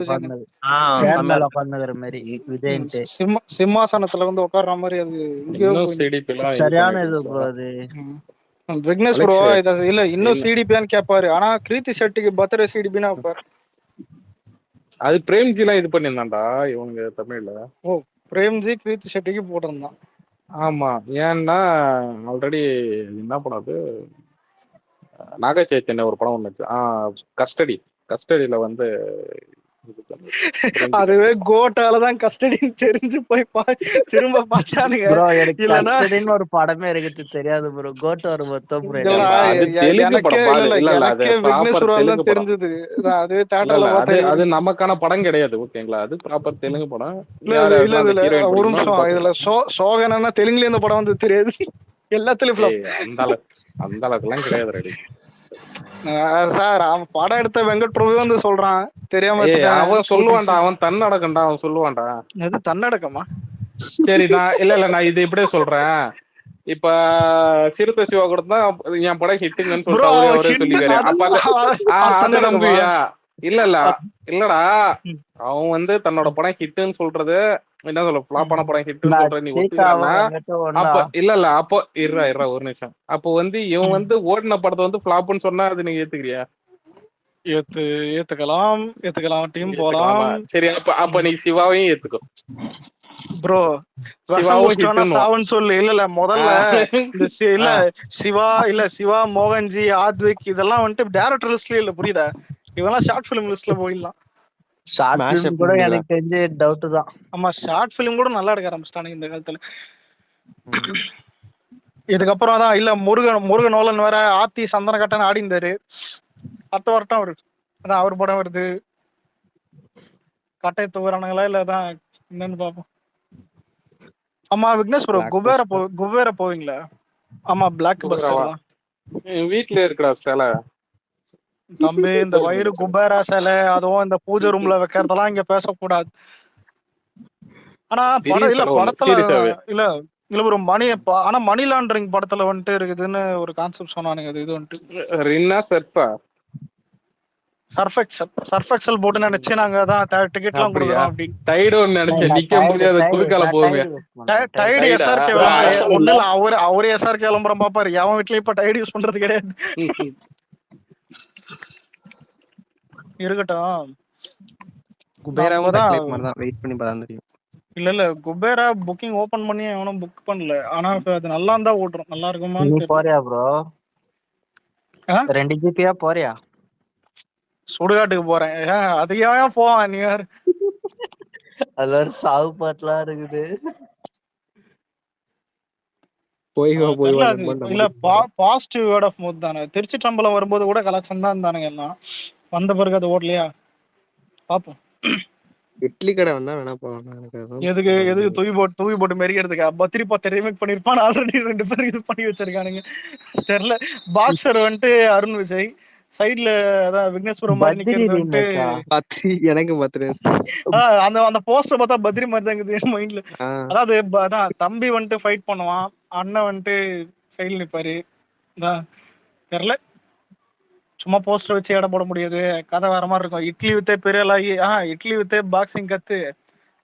உட்கார்ந்தது. ஆ, சேர் செம்மையா மேல இருக்கு. உட்கார்ந்துக்கிற மாதிரி விஜய்ன்ட்டு. சிம்மாசனத்துல வந்து உட்கார்ற மாதிரி அது எங்கேயோ இன்னும் போய் சிடிபி எல்லாம் இது சரியான இது பண்ணிடுச்சு. ப்ரோ அது. விக்னேஷ் ப்ரோ அலெக்ஸ் இத இல்ல இன்னும் இல்ல. சிடிபியான்னு கேட்பாரு. ஆனா கிருத்தி ஷெட்டிக்கு பர்த்டே சிடிபின்னு வைப்பாரு. அது பிரேம்ஜி எல்லாம் இது பண்ணியிருந்தான்டா இவங்க தமிழ்ல. ஓ பிரேம்ஜி கிருத்தி ஷெட்டிக்கு போட்டிருந்தான். ஆமா, ஏன்னா ஆல்ரெடி என்ன படம் அது, நாக சைத்தன்ய ஒரு படம் ஒண்ணு கஸ்டடியில வந்து இது பண்றது. பிரேம்ஜி அதுவே கோட்டாலதான் கஸ்டடின்னு தெரிஞ்சு போய் திரும்ப பார்த்தானுங்க. ப்ரோ எனக்கு இல்லன்னா கஸ்டடின்னு ஒரு படமே எனக்கு தெரியாது ப்ரோ. கோட்டு ஒரு மொத்தம் ப்ரோ இல்ல அது தெலுங்கு எனக்கே படம் பாரு. இல்ல இல்ல இல்ல, அது எனக்கே விக்னேஷ் ப்ராப்பர் ப்ரோவால் தெலுங்கு தான் படம். தெரிஞ்சது. அதுவே இல்ல தேட்டர்ல இல்ல, அது பார்த்தேன். அது நமக்கான படம் கிடையாது, ஓகேங்களா? அது ப்ராப்பர் தெலுங்கு படம். இல்ல யார் இல்ல யாரெல்லாம் அந்த இதுல ஹீரோயின் ஒரு பிடிக்குமோ அது நிமிஷம் இதுல பாத்துக்கலாம். சோகனா தெலுங்குல இந்த படம் வந்து தெரியாது. எல்லாத்துலயும் ஏய், ஃபிளாப். அந்த அளவுக்குலாம் கிடையாது ரெடி. சார் அவன் படம் எடுத்த வெங்கட் பிரபு வந்து சொல்றான் தெரியாம ஏய், எடுத்துட்டேன். அவன் சொல்லுவான்டா, அவன் தன்னடக்கண்டா, அவன் சொல்லுவான்டா. அது தன்னடக்கமா? சரி, நான் இது இப்படியே சொல்றேன். இப்ப சிறுத்தை சிவா கூட தான் என் படம் ஹிட்டுங்கன்னு ப்ரோ சொல்லிட்டு அவரே சொல்லிக்காரு. அப்ப அத தன்னடக்கமா? நம்புவியா? இல்லடா, அவன் வந்து தன்னோட படம் ஹிட்டுன்னு சொல்றது, என்ன சொல்ல, ஃபிளாப்பான படம் ஹிட்டுன்னு சொல்றது நீ ஒத்துக்கிறன்னா, அப்ப அப்போ இருறா ஒரு நிமிஷம். அப்போ வந்து இவன் வந்து ஓடின படத்தை வந்து ஃபிளாப்னு சொன்னா அது நீங்க ஏத்துக்கிறியா? ஏத்துக்கலாம் டீம் ஏத்துக்கலாமா? போலாம். சரி, அப்ப நீ சிவாவையும் ஏத்துக்கோ. ப்ரோ சிவாவும் சாவன் சொல்லு. இல்ல முதல்ல இந்த இல்ல சிவா மோகன்ஜி ஆத்விக் இதெல்லாம் வந்துட்டு டைரக்டர் லிஸ்ட்லயே இல்ல, புரியுதா? இவெல்லாம் ஷார்ட் பிலிம் லிஸ்ட்ல போயிடலாம். ஷார்ட் பிலிம் கூட எனக்கு தெரிஞ்சு டவுட் தான். ஆமா, ஷார்ட் பிலிம் கூட நல்லா எடுக்க ஆரம்பிச்சிட்டானுங்க இந்த காலத்துல. இதுக்கப்புறம் தான் இல்ல முருகன் நோலன் வேற ஆத்தி சந்தன கட்டன் ஆடி இருந்தாரு. அடுத்த வருஷம் அவரு அதான் அவர் படம் வருது. கட்டை தூக்குறானுங்களா இல்ல அதான் என்னன்னு பாப்போம். ஆமா விக்னேஷ் ப்ரோ குபேர போவீங்களா? ஆமா பிளாக் பஸ்டர் தான். வீட்டுல இருக்கடா சிலை தம்பி. இந்த வயிறு குபேரா சிலை அதுவும் இந்த பூஜை ரூம்ல வைக்கிறதெல்லாம் இங்க பேசக்கூடாது. ஆனா படம் இல்ல படத்துல இல்ல இல்ல ஒரு ஆனா மணி லாண்டரிங் படத்துல வந்துட்டு இருக்குதுன்னு ஒரு கான்செப்ட் சொன்னானுங்க. இது வந்துட்டு சர்ஃபெக்சல் போட்டு நினைச்சு நாங்க தான் டிக்கெட் எல்லாம் கொடுக்குறோம் அப்படின்னு. டைடோன்னு நினைச்சேன். நிக்கும் போது அது குறுக்கால போகுமே. டைடு எஸ்ஆர்கே ஒண்ணு இல்ல, அவரு எஸ்ஆர்கே விளம்பரம் பாப்பாரு. எவன் வீட்லயும் இப்ப டைடு யூஸ் பண்றது கிடையாது. இருக்கட்டும். இல்ல குபேரா புக்கிங் ஓபன் பண்ணி அவனும் புக் பண்ணல. ஆனா அது நல்லா இருந்தா ஓட்டுறோம். நல்லா இருக்குமான்னு போறியா ப்ரோ? 2 ஜிபியா போறியா? சுடுகாட்டுக்கு போறேன். அது ஏன் போவான் நீ யாரு? அது ஒரு சாவு பாட்டுலாம் இருக்குது. இல்ல பாசிட்டிவ் வேர்ட் ஆஃப் மவுத் தானே. திருச்சி டம்பலம் வரும்போது கூட கலெக்ஷன் தான் இருந்தானுங்க எல்லாம். வந்த பிறகு அது ஓடலையா பாப்போம். இட்லி கடை வந்தா வேணா போலாம். எதுக்கு தூவி போட்டு மெரிக்கிறதுக்கா? பத்திரி பத்து ரீமேக் பண்ணிருப்பான். ஆல்ரெடி 2 பேர் இது பண்ணி வச்சிருக்கானுங்க. தெரியல. பாக்ஸர் வந்துட்டு அருண் விஜய் சைட்ல அதான் விக்னேஸ்வரம் மாதிரி நிக்கிறது வந்துட்டு எனக்கு அந்த போஸ்டர் பார்த்தா பத்ரி மாதிரி தான் இருக்குது மைண்ட்ல. அதாவது அதான் தம்பி வந்துட்டு ஃபைட் பண்ணுவான், அண்ணன் வந்துட்டு சைட்ல நிப்பாரு. தெரியல, சும்மா போஸ்டர் வச்சு இடம் போட முடியாது. கதை வேற மாதிரி இருக்கும். இட்லி வித்தே பெரியலாகி இட்லி வித்தே பாக்ஸிங் கத்து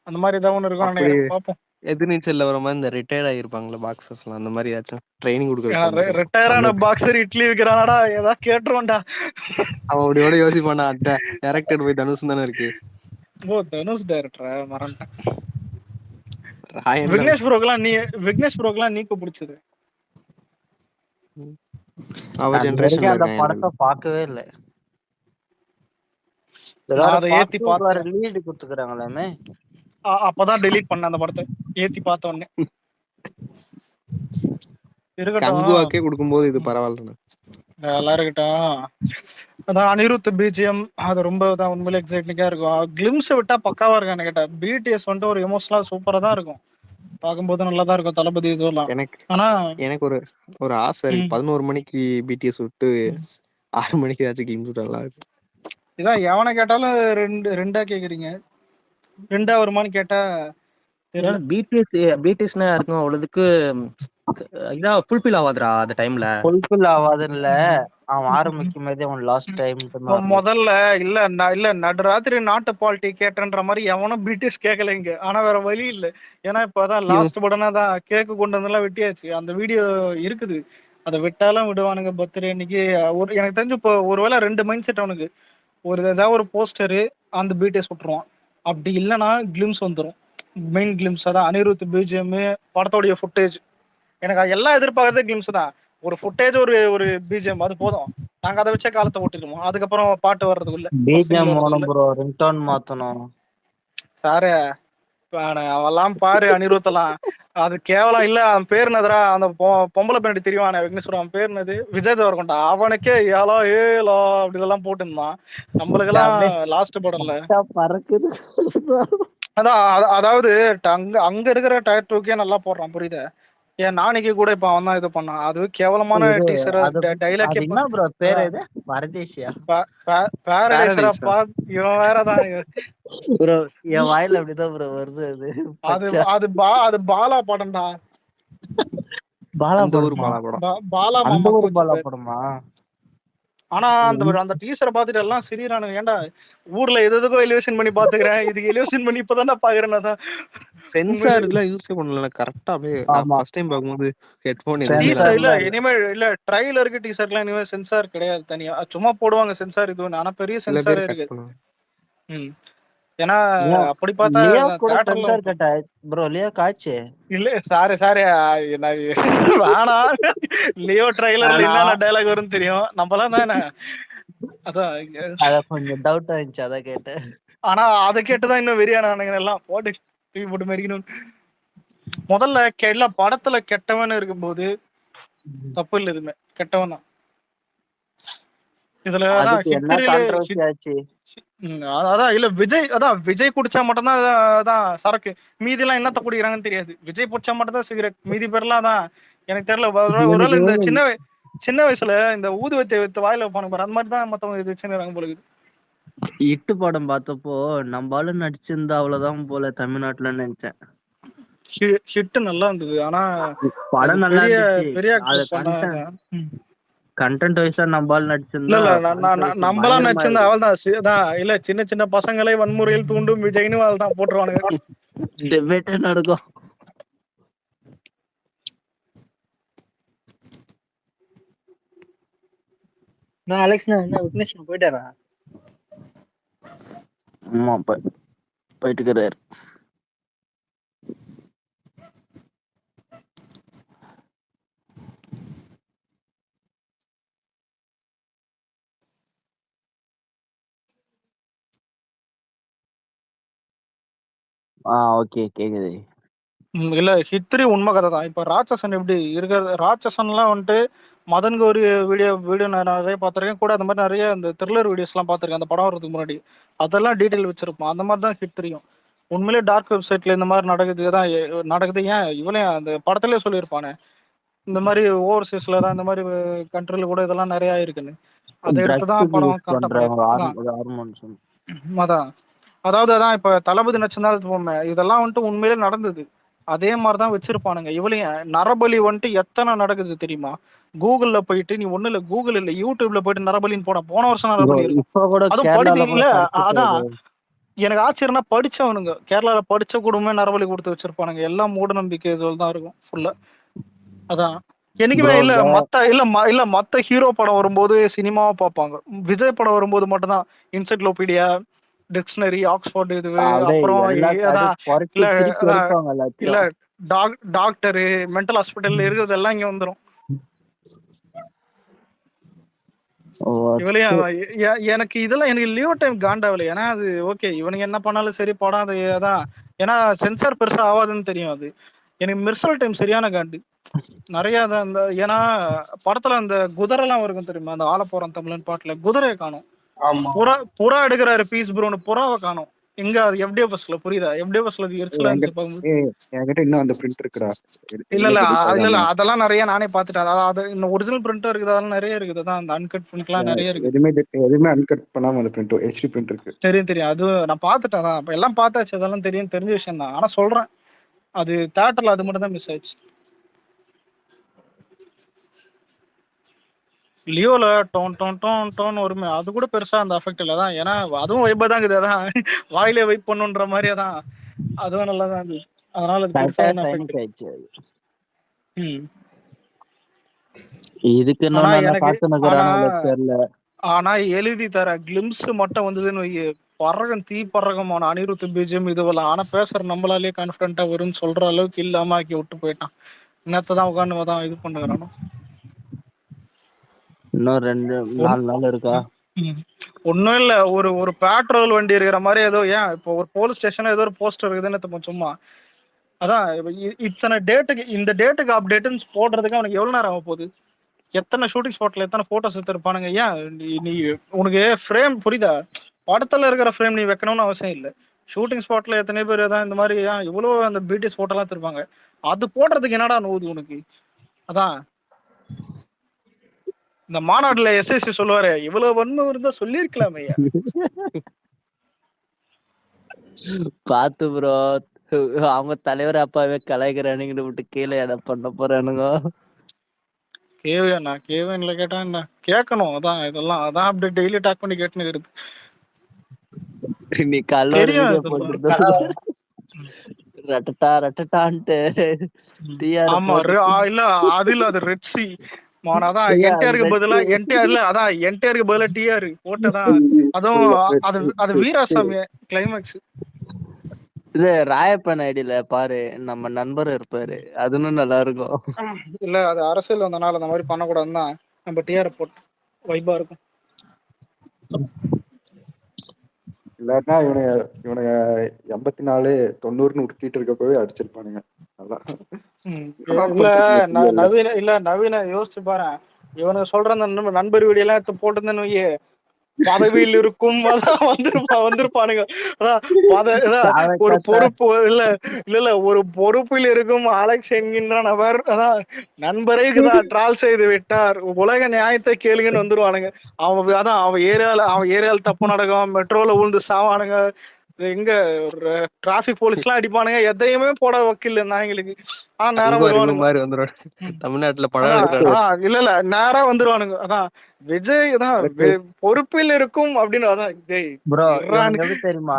அந்த மாதிரி ஏதாவது ஒண்ணு இருக்கும் நினைக்கிறேன். பாப்போம். எதிர்நீச்சல்ல வர மாதிரி இந்த ரிட்டையர்ட் ஆகிருப்பாங்களா பாக்ஸர்ஸ்லாம், அந்த மாதிரி ஏதாச்சும் ட்ரைனிங் கொடுக்குறது. ரிட்டையர் ஆன பாக்ஸர் இட்லி விக்கிறானடா ஏதாவது கேட்டுருவான்டா. அவன் அப்படியோட யோசிப்பானா? டைரக்டர் போய் தனுஷ் தானே இருக்கு. ஓ தனுஷ் டைரக்டரா? மறந்துட்டேன். விக்னேஷ் ப்ரோக்கெல்லாம் நீக்கு பிடிச்சது. அவர் ஜெனரேஷன்ல அந்த படத்தை பார்க்கவே இல்ல. அதை ஏத்தி பார்த்து லீடு கொடுத்துக்கறாங்களாமே. அப்பதான் டெலீட் பண்ண அந்த படத்தை ஏத்தி பார்த்த உடனே. இருக்கட்டும், கொடுக்கும்போது இது பரவாயில்ல, நல்லா இருக்கட்டும். அதான் அனிருத் பிஜிஎம் அது ரொம்ப தான் உண்மையிலே எக்ஸைட்டிங்கா இருக்கும். கிளிம்ஸ் விட்டா பக்காவா இருக்கான்னு கேட்டா பிடிஎஸ் வந்துட்டு ஒரு எமோஷனலா சூப்பரா தான் இருக்கும். பார்க்கும்போது நல்லா தான் இருக்கும் தளபதி இதெல்லாம். ஆனா எனக்கு ஒரு ஆசை இருக்கு. 11 மணிக்கு பிடிஎஸ் விட்டு 6 மணிக்கு ஏதாச்சும் கிளிம்ஸ் நல்லா இருக்கும். இதான் எவனை கேட்டாலும் ரெண்டா கேக்குறீங்க. 2 வருமானு கேட்டா பிடிஎஸ்னா இருக்கும். அவ்வளவுக்கு இதா ஃபுல்ஃபில் ஆகாதுடா அந்த டைம்ல. ஃபுல்ஃபில் ஆகாதுல்ல. அவன் ஆரம்பிக்கும் போதே அவன் லாஸ்ட் டைம் முதல்ல இல்ல நடுராத்திரி நாட்டு பாலிட்டி கேட்டன்ற மாதிரி எவனும் பிரிட்டிஷ் கேட்கல இங்க. ஆனா வேற வழி இல்ல. ஏன்னா இப்பதான் லாஸ்ட் படனா தான் கேக்கு கொண்டு வந்தெல்லாம் வெட்டியாச்சு. அந்த வீடியோ இருக்குது. அதை விட்டாலும் விடுவானுங்க பர்த்டே அன்னைக்கு. எனக்கு தெரிஞ்சு இப்போ ஒருவேளை 2 மைண்ட் செட் அவனுக்கு. ஏதாவது ஒரு போஸ்டரு அந்த பிடிஎஸ் விட்டுருவான். அப்படி இல்லைன்னா கிளிம்ஸ் வந்துடும். மெயின் கிளிம்ஸ் அதான் அனிருத் பிஜிஎம் படத்தோடைய ஃபுட்டேஜ். எனக்கு எல்லாம் எதிர்பார்க்கறதே கிளிம்ஸ் தான். ஒரு ஃபுட்டேஜ் ஒரு பிஜிஎம் அது போதும். நாங்க அதை வச்சே காலத்தை ஓட்டிடுவோம். அதுக்கப்புறம் பாட்டு வர்றதுக்குள்ள பிஜிஎம் ப்ரோ ரிங்டோன் மாத்தணும். சாரு அவெல்லாம் பாரு அனிருத்தெல்லாம் அது கேவலம் இல்ல. அவன் பேர் என்னதுரா அந்த பொம்பளை பின்னாடி தெரியும் விக்னேஸ்வரன். அவன் பேர் என்னது விஜய் தேவர்கொண்டா. அவனுக்கே ஏலோ ஏலோ அப்படி இதெல்லாம் போட்டுருந்தான். நம்மளுக்கெல்லாம் லாஸ்ட் படம்ல பறக்குது. அதான் அதாவது அங்க இருக்கிற டயர் டூக்கே நல்லா போடுறான். புரியுது. ஏன் நாளைக்கு கூட இப்ப அவன் தான் இது பண்ணான். அது கேவலமான டீசர் டைலாக். என்ன ப்ரோ பேர் இது? பரதேசியா பாரடைசரா பா. இவன் வேறதான் ப்ரோ. என் வாயில அப்படிதான் ப்ரோ வருது. அது பாலா படம்டா. பாலா பாலா படமா? ஆனா அந்த டீசரை பாத்துட்டு எல்லாம் சிரிக்கிறானுங்க. ஏன்டா ஊர்ல எதுக்கோ எலிவேஷன் பண்ணி பாத்துக்கிறேன், இதுக்கு எலிவேஷன் பண்ணி இப்பதானே பாக்குறேன். சென்சார் இதெல்லாம் யூஸ் பண்ணல கரெக்ட்டா. அப்படியே ஃபர்ஸ்ட் டைம் பாக்கும்போது ஹெட்போன் இல்ல இனிமேல் இல்ல ட்ரைலருக்கு டீசர்லாம் இனிமேல் சென்சார் கிடையாது. தனியா சும்மா போடுவாங்க சென்சார். இது ஆனா பெரிய சென்சார் இருக்கு. ஏன்னா அப்படி பார்த்தா சென்சார் கட்ட ப்ரோ லியோ காட்சி இல்ல சாரி வேணா. லியோ ட்ரைலர்ல என்னென்ன டயலாக் வரும்னு தெரியும் நம்மளாம் தானே. அதான் கொஞ்சம் டவுட் ஆயிடுச்சு, அதை கேட்டேன். ஆனா அதை கேட்டுதான் இன்னும் வெறியானானுங்க எல்லாம். போட்டு தூக்கி போட்டு மெரிக்கணும். முதல்ல எல்லாம் படத்துல கெட்டவன் இருக்கும்போது தப்பு இல்லை. எதுவுமே கெட்டவன் தான். இதுல அதான் இல்ல விஜய் குடிச்சா மட்டும்தான் அதான் சரக்கு. மீதி எல்லாம் என்னத்த குடிக்கிறாங்கன்னு தெரியாது. விஜய் குடிச்சா மட்டும் தான் சிகரெட். மீதி பேர்லாம் தான் எனக்கு தெரியல. ஒருவேளை இந்த சின்ன வயசுல இந்த ஊதுவத்தி வைத்து வாயில வைப்பானு பாரு, அந்த மாதிரி தான் மத்தவங்க இது வச்சுருக்காங்க போல. இட்டு படம் பார்த்தப்போ நம்மளால நடிச்சிருந்தா அவ்வளவுதான் போல தமிழ்நாட்டுல நினைச்சேன். ஹிட் நல்லா இருந்தது. ஆனா படம் நல்லா இருந்துச்சு. பெரிய கண்டென்ட் வைஸா நம்மளால நடிச்சிருந்தா நம்மளா நடிச்சிருந்தா அவள் தான். இல்ல சின்ன சின்ன பசங்களை வன்முறையில் தூண்டும் விஜய்னு அவள் தான் போட்டுருவானுங்க. நடக்கும். நான் அலெக்ஸ் என்ன விக்னேஷ் போயிட்டாரா? ஆமா போயிட்டு இருக்கிறாரு. ஓகே கேக்குது. இல்ல ஹித்ரி உண்மை கதை தான். இப்ப ராட்சசன் எப்படி இருக்கிற ராட்சசன்லாம் வந்துட்டு மதனுக்கு ஒரு வீடியோ நிறைய பார்த்துருக்கேன் கூட. அந்த மாதிரி நிறைய இந்த த்ரில்லர் வீடியோஸ் எல்லாம் பார்த்துருக்கேன் அந்த படம் வரதுக்கு முன்னாடி. அதெல்லாம் டீட்டெயில் வச்சிருப்போம். அந்த மாதிரி தான் ஹித்ரியும். உண்மையிலே டார்க் வெப்சைட்ல இந்த மாதிரி நடக்குது. ஏன் இவளையும் அந்த படத்துலயே சொல்லியிருப்பானே இந்த மாதிரி ஓவர்சீஸ்ல தான் இந்த மாதிரி கண்ட்ரில கூட இதெல்லாம் நிறைய இருக்குன்னு. அதை எடுத்துதான் படம் அதான். அதாவது அதான் இப்ப தளபதி நடிச்சிருந்தா இதெல்லாம் வந்துட்டு உண்மையிலே நடந்தது. அதே மாதிரிதான் வச்சிருப்பானுங்க. இவளையும் நரபலி வந்துட்டு எத்தனை நடக்குது தெரியுமா? கூகுள்ல போயிட்டு நீ ஒண்ணு இல்ல கூகுள் இல்ல யூடியூப்ல போயிட்டு நரபலின்னு போன வருஷம் நரபலி இருக்கும். அதுவும் படிச்சீங்களா? அதான் எனக்கு ஆச்சரியம்னா படிச்சவனுங்க கேரளால படிச்ச குடும்பமே நரபலி கொடுத்து வச்சிருப்பானுங்க. எல்லாம் மூட நம்பிக்கை இதுல தான் இருக்கும் ஃபுல்லா. அதான் என்னைக்குமே இல்ல மத்த ஹீரோ படம் வரும்போது சினிமாவா பார்ப்பாங்க. விஜய் படம் வரும்போது மட்டும்தான் என்சைக்ளோபீடியா டிக்ஷனரி ஆக்ஸ்போர்ட் இது அப்புறம் இல்ல டாக்டரு மென்டல் ஹாஸ்பிட்டல்ல இருக்கிறது எல்லாம் இங்க வந்துரும். எனக்கு இதெல்லாம் எனக்கு லியோ டைம் காண்டாவில்லை. ஏன்னா அது ஓகே இவனுக்கு என்ன பண்ணாலும் சரி படம் அது அதான். ஏன்னா சென்சார் பெருசா ஆகாதுன்னு தெரியும். அது எனக்கு மிர்சல் டைம் சரியான காண்டு நிறைய அந்த. ஏன்னா படத்துல அந்த குதிரை எல்லாம் இருக்கும் தெரியுமா? அந்த ஆள போறான் தமிழன் பாட்டுல குதிரையை காணும். புறா எடுக்கிறாரு பீஸ் ப்ரோன்னு புறாவை காணும். எங்க அது எஃப்டிஎஃப்எஸ்ல புரியுதா? எஃப்டிஎஃப்எஸ்ல அது எரிச்சலா இல்ல அதெல்லாம் நிறைய நானே பாத்துட்டேன். அது இன்னும் ஒரிஜினல் பிரிண்டும் இருக்குது. அதெல்லாம் நிறைய இருக்குது. அதான் அந்த அன்கட் பிரிண்ட் எல்லாம் நிறைய இருக்கு. எதுவுமே அன்கட் பண்ணாம அந்த பிரிண்ட் ஹெச்டி பிரிண்ட் இருக்கு. தெரியும் அது நான் பாத்துட்டேன். தான் எல்லாம் பார்த்தாச்சு. அதெல்லாம் தெரிஞ்ச விஷயம் தான். ஆனா சொல்றேன் அது தியேட்டர்ல அது மட்டும் தான் மிஸ் ஆயிடுச்சு. லியோல டோன் டோன் டோன் டோன் வருமே, அது கூட பெருசா அந்த அஃபெக்ட் இல்ல தான். ஏன்னா அதுவும் வைப்பா தான் இருக்குது. அதான் வாயிலே வைப் பண்ணுன்ற மாதிரி அதான், அதுவும் நல்லா தான் இருந்தது. அதனால அது பெருசா ஒன்றும் அஃபெக்ட் ஆயிடுச்சு. இதுக்கு இன்னும் நான் காத்துனக்குறானுங்களோ தெரியல. ஆனா எழுதி தர கிளிம்ஸ் மட்டும் வந்ததுன்னு வை, பறகம் தீ பறகமான அனிருத் பீஜம் இதுவெல்லாம். ஆனா பேசுற நம்மளாலேயே கான்பிடண்டா வரும்னு சொல்ற அளவுக்கு இல்லாம ஆக்கி விட்டு போயிட்டான். நேத்தான் உட்காந்து தான் இது பண்ணுறானோ. இன்னும் 2-4 நாள் இருக்கா? ஒன்னும் இல்ல, ஒரு பெட்ரோல் வண்டி இருக்கிற மாதிரி ஏதோ. ஏன் இப்போ ஒரு போலீஸ் ஸ்டேஷன்ல ஏதோ ஒரு போஸ்டர் இருக்குதுன்னு சும்மா அதான் இத்தனை டேட்டுக்கு இந்த டேட்டுக்கு அப்டேட்னு போடுறதுக்கு அவனுக்கு எவ்வளவு நேரம் ஆக போகுது? எத்தனை ஷூட்டிங் ஸ்பாட்ல எத்தனை போட்டோஸ் எடுத்திருப்பானுங்க. ஏன் நீ உனக்கு ஃப்ரேம் புரியுதா? படத்துல இருக்கிற ஃப்ரேம் நீ வைக்கணும்னு அவசியம் இல்லை. ஷூட்டிங் ஸ்பாட்ல எத்தனை பேர் தான் இந்த மாதிரி இவ்வளவு அந்த பிடிஎஸ் போட்டோ எல்லாம் எடுத்திருப்பாங்க. அது போடுறதுக்கு என்னடா நோவுது உனக்கு? அதான் இந்த மாநாடுல எஸ்எஸ்சி சொல்லுவாரு, இவ்வளவு வன்மம் இருந்தா சொல்லிருக்கலாமே. பாத்து ப்ரோ, அவங்க தலைவர் அப்பாவே கலாய்க்கிறானுங்கன்னு விட்டு கீழே எதை பண்ண போறானுங்க. கேவன்ல கேட்டா என்ன கேட்கணும்? அதான் இதெல்லாம் அதான் அப்படி டெய்லி டாக் பண்ணி கேட்டுன்னு இருக்கு. நீ கல்லூரி வீடியோ போட்டு ரட்டட்டா ரட்டட்டான்ட்டு ஆமா இல்ல அது இல்ல, அது ரெட் சி அதான் என்டிஆருக்கு பதிலா என்டிஆர் இல்ல, அதான் என்டிஆருக்கு பதிலா டிஆர் போட்டதான். அதுவும் அது வீராசாமி கிளைமேக்ஸ். இது ராயப்பன் ஐடியில பாரு, நம்ம நண்பர் இருப்பாரு, அதுவும் நல்லா இருக்கும். இல்ல அது அரசியல் வந்தனால அந்த மாதிரி பண்ணக்கூடாதுன்னு தான் நம்ம டிஆர் போட்டு வைபா இருக்கும். இல்லாட்டினா இவனுங்க 84 90 உருட்டிட்டு இருக்கப்பவே அடிச்சிருப்பானுங்க. இல்ல நவீன யோசிச்சு பாரு, இவனுக்கு சொல்ற அந்த நண்பர் வீடியோ எல்லாம் எடுத்து போட்டுருந்தேன்னு வையே, பதவியில் இருக்கும் வந்திருப்பானுங்க. ஒரு பொறுப்பு இல்ல ஒரு பொறுப்பில் இருக்கும் அலெக்ஸ் என்கின்ற நபர் அதான் நண்பரை ட்ரால் செய்து விட்டார், உலக நியாயத்தை கேளுங்கன்னு வந்துருவானுங்க. அவன் ஏரியால தப்பு நடக்கும், மெட்ரோல விழுந்து சாவானுங்க, எங்க டிராபிக் போலீஸ் எல்லாம் அடிப்பானுங்க, எதையுமே போட வக்கீல் நாய்களுக்கு. ஆனா நேரம் வருவானுங்க. தமிழ்நாட்டுல இல்ல நேரா வந்துருவானுங்க. அதான் விஜய் தான் பொறுப்பில் இருக்கும் அப்படின்னு. அதான் தெரியுமா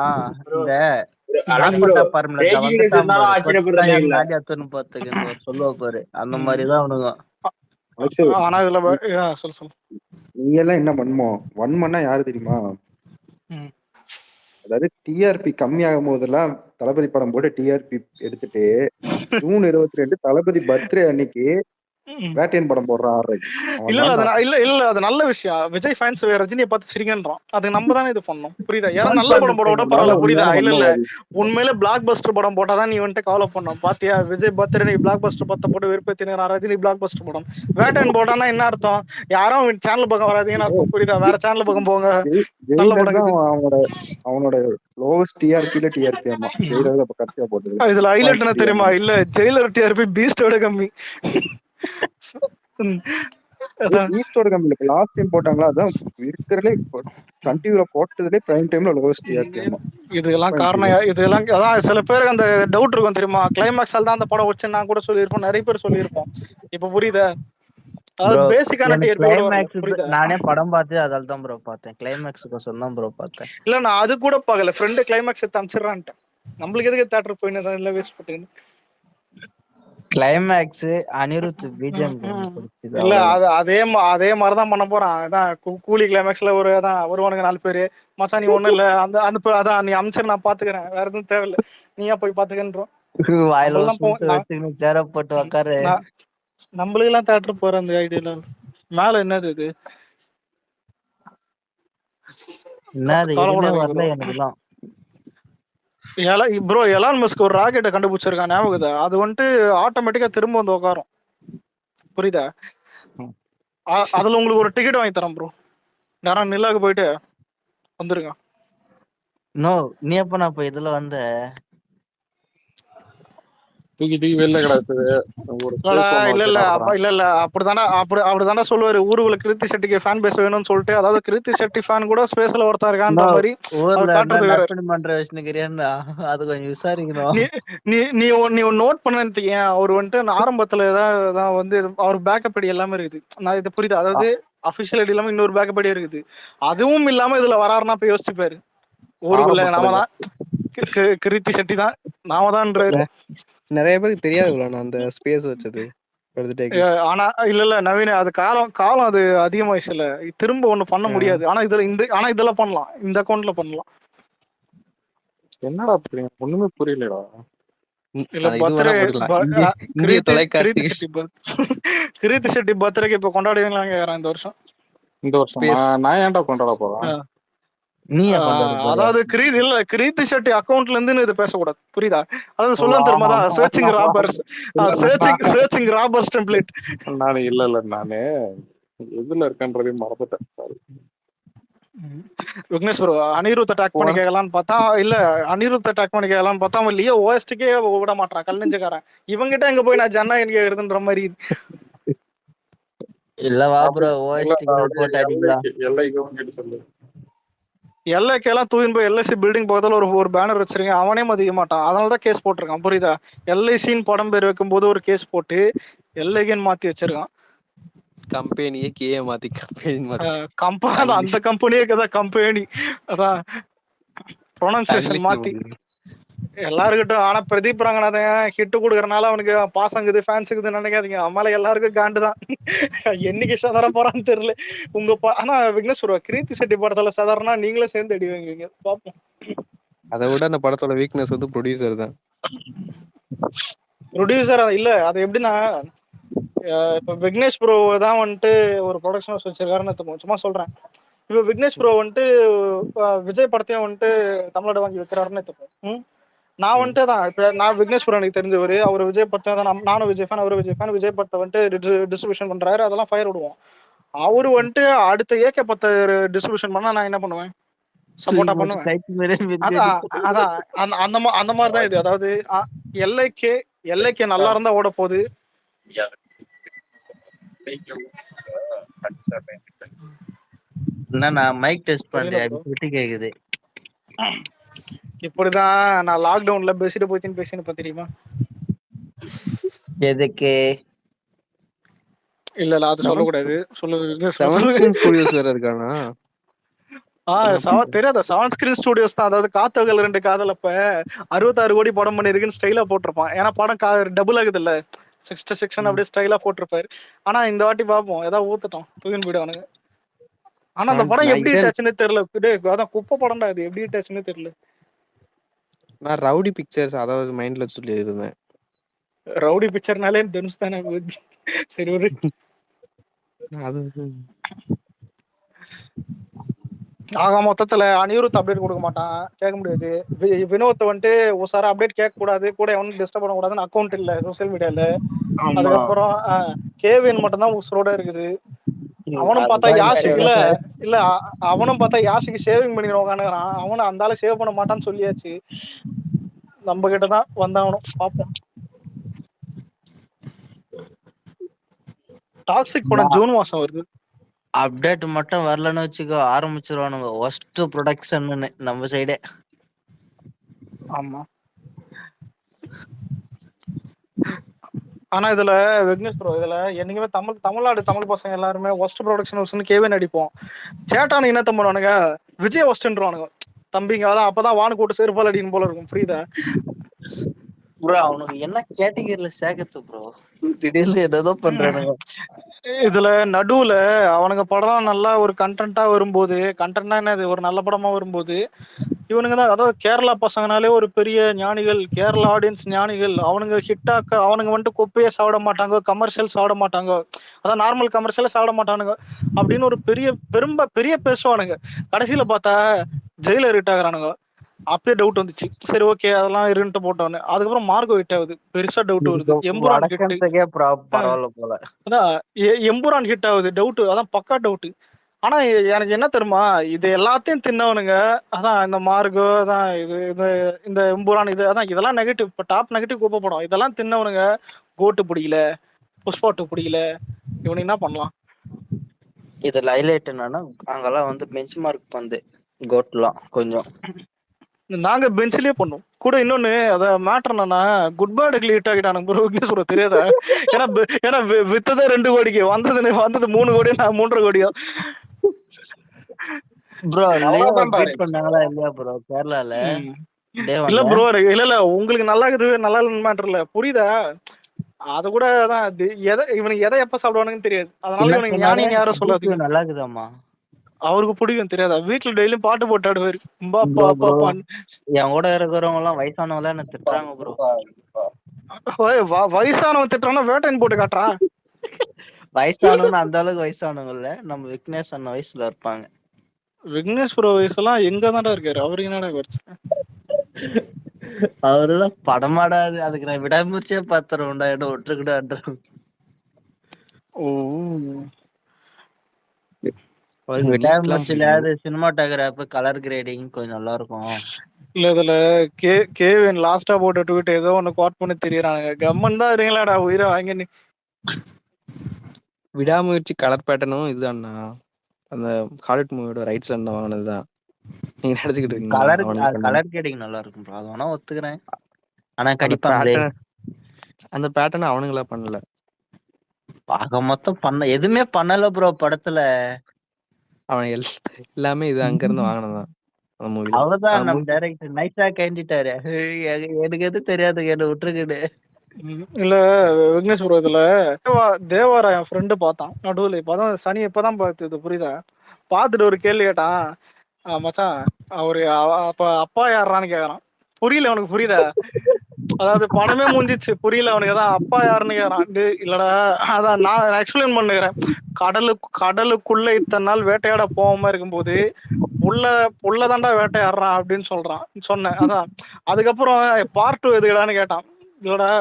சொல்லுவா பாரு, அந்த மாதிரிதான் அவனுங்க. ஆனா இதுல நீங்க எல்லாம் என்ன வன்மம்னா யாரு தெரியுமா? அதாவது டிஆர்பி கம்மியாகும் போதெல்லாம் தளபதி படம் போட்டு டிஆர்பி எடுத்துட்டு ஜூன் 22 தளபதி பர்த்டே அன்னைக்கு வேட்டையன் படம் போடுறான். இல்ல அது நல்ல விஷயம். விஜய் ஃபேன்ஸ் ரஜினியை பார்த்து சிரிங்கன்றான், அது நம்ம தானே இது பண்ணணும், புரியுதா? ஏன்னா நல்ல படம் போட விட பரவாயில்ல, புரியுதா? இல்ல உண்மையில பிளாக் பஸ்டர் படம் போட்டாதான் நீ வந்துட்டு கவலை பண்ணணும். பாத்தியா விஜய் பர்த்டே பிளாக் பஸ்டர் பத்த போட்டு வெறுப்பேத்தினா, ரஜினி பிளாக் பஸ்டர் படம். வேட்டையன் போட்டானா என்ன அர்த்தம்? யாரும் சேனல் பக்கம் வராதீங்கன்னு அர்த்தம், புரியுதா? வேற சேனல் பக்கம் போங்க. நல்ல படம். அவனோட லோவஸ்ட் டிஆர்பில டிஆர்பி ஆமா ஜெயிலர் அப்ப கரெக்ட்டா போட்டது. இதுல ஹைலைட் என்ன தெரியுமா? இல்ல ஜெயிலர் டிஆர்பி பீஸ்டோட கம்மி. பீஸ்டோட கம்மி. லாஸ்ட் டைம் போட்டாங்களா, அதான் இருக்கிறதுலே சன் டிவில போட்டதுலே பிரைம் டைம்ல லோவஸ்ட் டிஆர்பி ஆமா. இதெல்லாம் காரணம் இதெல்லாம் அதான் சில பேருக்கு அந்த டவுட் இருக்கும் தெரியுமா? கிளைமேக்ஸால தான் அந்த படம் வச்சு நான் கூட சொல்லியிருப்போம், நிறைய பேர் சொல்லியிருப்போம். இப்ப புரியுதா? நானே படம் பார்த்து அதால தான் ப்ரோ பார்த்தேன், கிளைமேக்ஸ்க்கு தான் ப்ரோ பார்த்தேன். இல்ல நான் அது கூட பார்க்கல, ஃப்ரெண்ட் கிளைமேக்ஸ் எடுத்து அமிச்சிடறான்ட்டேன். நம்மளுக்கு எதுக்கு தியேட்டர் போயின்னு இல்ல வேஸ்ட் பண்ணிட்டு. கிளைமேக்ஸ் அனிருத் பிஜிஎம் இல்ல அதே மாதிரிதான் பண்ண போறான். அதான் கூலி கிளைமேக்ஸ்ல ஒரு அதான் வருவானுங்க 4 பேரு, மச்சான் நீ ஒண்ணும் இல்ல அந்த அனுப்பு, அதான் நீ அமிச்சிரு நான் பாத்துக்கிறேன், வேற எதுவும் தேவையில்ல, நீயா போய் பாத்துக்கன்றோம். போட்டு உக்காரு. நம்மளுக்கு எல்லாம் தியேட்டர் போற அந்த ஐடியா மேல என்னது இது ப்ரோ? எலான் மஸ்க் ஒரு ராக்கெட்டை கண்டுபிடிச்சிருக்கான், ஞாபகம்? அது வந்துட்டு ஆட்டோமேட்டிக்கா திரும்ப வந்து உட்காரும், புரியுதா? அதுல உங்களுக்கு ஒரு டிக்கெட் வாங்கி தரேன் ப்ரோ, நேரம் நிலாவுக்கு போயிட்டு வந்துருங்க. நீ எப்ப நான் இப்ப இதுல வந்த தூக்கி வெளில கிடக்குது. இல்ல அப்படிதானே சொல்லுவாரு. ஊருக்குள்ள கிருத்தி செட்டிக்கு ஃபேன் பேச வேணும்னு சொல்லிட்டு, அதாவது கிருத்தி செட்டி ஃபேன் கூட ஸ்பேஸ்ல ஒருத்தா இருக்கான்ற மாதிரி அது கொஞ்சம் விசாரிக்கணும். நீ நோட் பண்ண அவர் வந்துட்டு ஆரம்பத்துல ஏதாவது வந்து அவர் பேக்கப் படி எல்லாமே இருக்குது. நான் இது புரியுது. அதாவது அபிஷியல் ஐடி இல்லாம இன்னொரு பேக்கப் ஐடி இருக்குது. அதுவும் இல்லாம இதுல வராருன்னா போய் யோசிச்சு பாரு. ஊருக்குள்ள நாம தான் கிருத்தி செட்டி தான் நாம தான்ன்றாரு. நிறைய பேருக்கு தெரியாது அந்த ஸ்பேஸ் வச்சது. ஆனா இல்ல நவீன அது காலம் அது அதிகமாயிடுச்சு இல்ல, திரும்ப ஒண்ணு பண்ண முடியாது. ஆனா இதெல்லாம் பண்ணலாம், இந்த அக்கௌண்ட்ல பண்ணலாம். என்னடா ஒண்ணுமே புரியலடா. கிருத்தி செட்டி பர்த்டேக்கு இப்ப கொண்டாடுவீங்களா இந்த வருஷம்? இந்த வருஷம் நான் ஏன்டா கொண்டாட போறேன்? அதாவது கிருத்தி செட்டி அக்கௌண்ட்ல இருந்து இது பேசக்கூடாது, புரியுதா? அதாவது சொல்ல தெரியுமா, சர்ச்சிங் ராபர்ஸ் டெம்ப்ளேட். நானு இல்ல நானு எதுல இருக்கேன்றதையும் மறந்துட்டேன். விக்னேஷ் ப்ரோ அனிருத் அட்டாக் பண்ணி கேட்கலான்னு பார்த்தா அவன் லியோ ஓஎஸ்டிக்கே விட மாட்டான், கல்லஞ்சக்காரன். இவங்கிட்ட எங்க போய் நான் ஜன்னா எனக்கு எழுதுன்ற மாதிரி. இல்லவா ப்ரோ ஓஎஸ்டிக்கு போட்டு அடிக்கலாம். எல்ஐக்கெல்லாம் தூயின் போய் எல்ஐசி பில்டிங் பக்கத்துல ஒரு பேனர் வச்சிருக்கேன், அவனே மதிக்க மாட்டான். அதனாலதான் கேஸ் போட்டிருக்கான், புரியுதா? எல்ஐசின்னு படம் பேர் வைக்கும் போது ஒரு கேஸ் போட்டு எல்ஐகன்னு மாத்தி வச்சிருக்கான். கம்பெனியே கேஏ மாத்தி அந்த கம்பெனியே கம்பெனி அதான் ப்ரொனன்சியேஷன் மாத்தி எல்லாருக்கிட்டும். ஆனா பிரதீப் ரங்கநாதன் ஹிட் கொடுக்கறனால அவனுக்கு பாசங்குது ஃபேன்ஸுக்குதுன்னு நினைக்காதீங்க, அம்மால எல்லாருக்கும் காண்டுதான். என்னைக்கு சதற போறான்னு தெரியல ஆனா விக்னேஷ் ப்ரோ கிருத்தி செட்டி படத்துல சதறனா நீங்களே சேர்ந்து அடி வாங்குவீங்க, பாப்போம். அதை விட அந்த படத்தோட வீக்னஸ் வந்து ப்ரொடியூசர் தான். ப்ரொடியூசர் இல்ல, அது எப்படின்னா இப்ப விக்னேஷ் ப்ரோ தான் வந்துட்டு ஒரு ப்ரொடக்ஷன் ஹவுஸ் வச்சிருக்காருன்னு சும்மா சொல்றேன். இப்ப விக்னேஷ் ப்ரோ வந்துட்டு விஜய் படத்தையும் வந்துட்டு தமிழ்நாடு வாங்கி வைக்கிறாருன்னு எடுத்துப்போம். நான் வந்துட்டு தான் இப்ப நான் விக்னேஷ் ப்ரோ எனக்கு தெரிஞ்சவர், அவர் விஜய் படத்தை தான், நானும் விஜய் ஃபேன், அவரு விஜய் ஃபேன். விஜய் படத்தை வந்துட்டு டிஸ்ட்ரிபியூஷன் பண்றாரு, அதெல்லாம் ஃபயர் விடுவோம். அவரு வந்துட்டு அடுத்த ஏகே 10 டிஸ்ட்ரிபியூஷன் பண்ணா நான் என்ன பண்ணுவேன்? சப்போர்ட்டா பண்ணுவேன். அதான் அந்த மாதிரிதான் இது. அதாவது எல்ஐகே நல்லா இருந்தா ஓட போகுது. நான் மைக் டெஸ்ட் பண்றேன், கேக்குது. இப்படிதான் நான் லாக்டவுன்ல பேசிட்டு போயின்னு பேசினேன் தெரியுமா? எதுக்கு இல்ல அது சொல்லக்கூடாது, இருக்கானா? தெரியாதா? 7 ஸ்கிரீன் ஸ்டுடியோஸ் தான். அதாவது காத்தவர்கள் 2 காதலப்ப 66 கோடி படம் பண்ணிருக்குன்னு ஸ்டைலா போட்டிருப்பான். ஏன்னா படம் டபுள் ஆகுது இல்ல, 6 அப்படியே ஸ்டைலா போட்டிருப்பாரு. ஆனா இந்த வாட்டி பாப்போம், ஏதாவது ஊத்துட்டோம் தூக்கின்னு போயிடுவானுங்க. ஆனா அந்த படம் எப்படி டச்சுன்னு தெரியல, அதான் குப்பை படம்டா, அது எப்படி டச்சுன்னு தெரியல. நான் ரவுடி பிக்சர்ஸ் அதாவது மைண்ட்ல சொல்லி இருந்தேன். ரவுடி பிக்சர்னாலே தனுஷ் தானே. சரி ஒரு ஆக மொத்தத்துல அனிருத் அப்டேட் கொடுக்க மாட்டான், கேட்க முடியாது. வினோத் வந்துட்டு சார் அப்டேட் கேட்க கூடாது, கூட எவனும் டிஸ்டர்ப் பண்ண கூடாதுன்னு அக்கௌண்ட் இல்ல சோசியல் மீடியால. அதுக்கப்புறம் கேவின் மட்டும் தான் உசுரோட இருக்குது. அவனும் பார்த்தா அவனும் பார்த்தா யாஷிக்கு ஷேவிங் பண்ணி உட்காந்துக்கிறான். அவனும் அந்த ஆளு ஷேவ் பண்ண மாட்டான்னு சொல்லியாச்சு. நம்ம கிட்டதான் வந்தாகணும், பாப்போம். டாக்ஸிக் படம் ஜூன் மாசம் வருது. அப்டேட் மட்டும் வரலன்னு வச்சுக்கோ, ஆரம்பிச்சிருவானுங்க ஒஸ்ட் ப்ரொடக்ஷன் நம்ம சைடே. ஆமா. ஆனா இதுல விக்னேஷ் ப்ரோ இதுல என்னைக்குமே தமிழ்நாடு தமிழ் பசங்க எல்லாருமே ஒஸ்ட் ப்ரொடக்ஷன் ஹவுஸ்னு கேவே நடிப்போம். சேட்டானு என்ன தம்புறானுங்க, விஜய் ஒஸ்ட்ன்றானுங்க தம்பிங்க. அதான் அப்பதான் வானு கூட்டு செருப்பால் அடிக்கும் போல இருக்கும், புரியுதா? ப்ரோ அவனுக்கு என்ன கேட்டகரியில சேர்க்கறது ப்ரோ, திடீர்னு ஏதோ பண்றானுங்க. இதுல நடுவுல அவனுங்க படம் நல்லா ஒரு கண்டென்ட்டா வரும்போது, கண்டென்ட்னா என்னது, ஒரு நல்ல படமா வரும்போது இவனுங்க தான், அதாவது கேரளா பசங்கனாலே ஒரு பெரிய ஞானிகள், கேரளா ஆடியன்ஸ் ஞானிகள். அவனுங்க ஹிட்டாக்க அவனுங்க வந்துட்டு குப்பையே சாப்பிட மாட்டாங்க, கமர்ஷியல் சாப்பிட மாட்டாங்க, அதான் நார்மல் கமர்ஷியல சாப்பிட மாட்டானுங்க அப்படின்னு ஒரு பெரிய பேசுவானுங்க. கடைசியில பார்த்தா ஜெயிலர் ஹிட் ஆகுறானுங்க. அப்பயே டவுட் வந்துச்சு, சரி ஓகே அதெல்லாம் இருந்துட்டு போட்டோன்னு. அதுக்கப்புறம் மார்கோ ஹிட் ஆகுது, பெருசா டவுட் வருது. எம்புரான் ஹிட் ஆகுது, டவுட், அதான் பக்கா டவுட். ஆனா எனக்கு என்ன தெரியுமா, இது எல்லாத்தையும் தின்னவனுங்க அதான் இந்த மார்கோ தான், இந்த எம்புரான் இது அதான், இதெல்லாம் நெகட்டிவ். இப்போ டாப் நெகட்டிவ் குப்பை படம், இதெல்லாம் தின்னவனுங்க. கோட்டு பிடிக்கல, புஷ்பாட்டு பிடிக்கல, இவனு என்ன பண்ணலாம்? இதுல ஹைலைட் என்னன்னா, அங்கெல்லாம் வந்து பெஞ்ச் மார்க் வந்து கோட்லாம் கொஞ்சம் நாங்க பெஞ்சிலே பண்ணோம் கூட. இன்னொன்னு அத மேட்டர் என்னன்னா, குட் பேர்டுக்கு ஹிட் ஆகிட்டானுங்க ப்ரோ. விக்னேஸ்வர தெரியாதா? ஏன்னா வித்ததே 2 கோடிக்கு, வந்தது 3 கோடி, நான் 3.5 கோடியா. ப்ரோ அவ்வளவுதான்டா பீட் பண்ணாங்களா இல்லையா ப்ரோ கேரளால? இல்ல ப்ரோ, இல்ல உங்களுக்கு நல்லா இருக்குது நல்லா இல்லைன்னு மேட்டர் இல்ல, புரியுதா? அது கூட தான் இவனுக்கு எதை எப்ப சாப்பிடுவானுன்னு தெரியாது. அதனால இவனுக்கு ஞானின்னு யாரும் சொல்லாதீங்க. நல்லா இருக்குதாமா? அவருக்கு பிடிக்கும் தெரியாதா? வீட்டுல டெய்லியும் பாட்டு போட்டு ஆடுவாரு. என் கூட இருக்கிறவங்க எல்லாம் வயசானவங்க என்ன திட்டுறாங்க ப்ரோ. வயசானவன் திட்டுறானா வேட்டைன்னு போட்டு காட்டுறா. வயசானவங்க அந்த அளவுக்கு வயசானவங்க இல்ல, நம்ம விக்னேஷ் அண்ணன் வயசுல இருப்பாங்க. விக்னேஸ்வர வயசுலாம் எங்கதான்டா இருக்காரு அவருக்கு? என்னடா வச்சு அவருதான் படமாடாது. அதுக்கு நான் விடாமுயற்சியே பாத்துறேன்டா, என்ன விட்டுருக்கிட்ட. விடாமுயற்சியில சினிமாட்டோகிராஃபி, கலர் கிரேடிங் கொஞ்சம் நல்லா இருக்கும். இல்ல இதுல கேவின் லாஸ்டா போட்ட ட்வீட் ஏதோ ஒண்ணு கோட் பண்ணி தெரியறாங்க. கம்மன் தான் இருங்களேடா உயிரை வாங்கி. விடாமுயற்சி கலர் பேட்டர்னும் இதுதான்ண்ணா, அந்த ஹாலிவுட் மூவியோட ரைட்ஸ் இருந்து வாங்கினதுதான். நீங்க நினைச்சுக்கிட்டு இருக்கீங்க கலர் கிரேடிங் நல்லா இருக்கும், அது வேணா ஒத்துக்கிறேன். ஆனா கடிப்பாங்களே அந்த பேட்டர்ன் அவனுங்களா பண்ணல. ஆக மொத்தம் பண்ண எதுவுமே பண்ணல ப்ரோ படத்துல. அவன் எல்லாமே இது அங்க இருந்து வாங்கினதான். அவ்வளவுதான். நம்ம டைரக்டர் நைஸா கேண்டிட்டாரு, எனக்கு எது தெரியாது, என்ன விட்டுருக்குது. இல்ல விக்னேஷ் ப்ரோ, இதுல தேவாரா என் ஃப்ரெண்டு பார்த்தான் நடுவில். இப்பதான் சனி இப்பதான் பார்த்து புரியுதா? பார்த்துட்டு ஒரு கேள்வி கேட்டான். மச்சான் அவரு அப்பா யாருறான்னு கேக்குறான். புரியல அவனுக்கு, புரியுதா? அதாவது படமே முடிஞ்சிச்சு, புரியல அவனுக்கு. அதான் அப்பா யாருன்னு கேக்குறான். இல்லடா, அதான் நான் எக்ஸ்பிளைன் பண்ணுகிறேன். கடலுக்குள்ள இத்தனை நாள் வேட்டையாட போகாம இருக்கும்போது புள்ளதாண்டா வேட்டையாடுறான் அப்படின்னு சொன்னேன். அதான் அதுக்கப்புறம் பார்ட் 2 எதுக்கடான்னு கேட்டான். இல்லடா,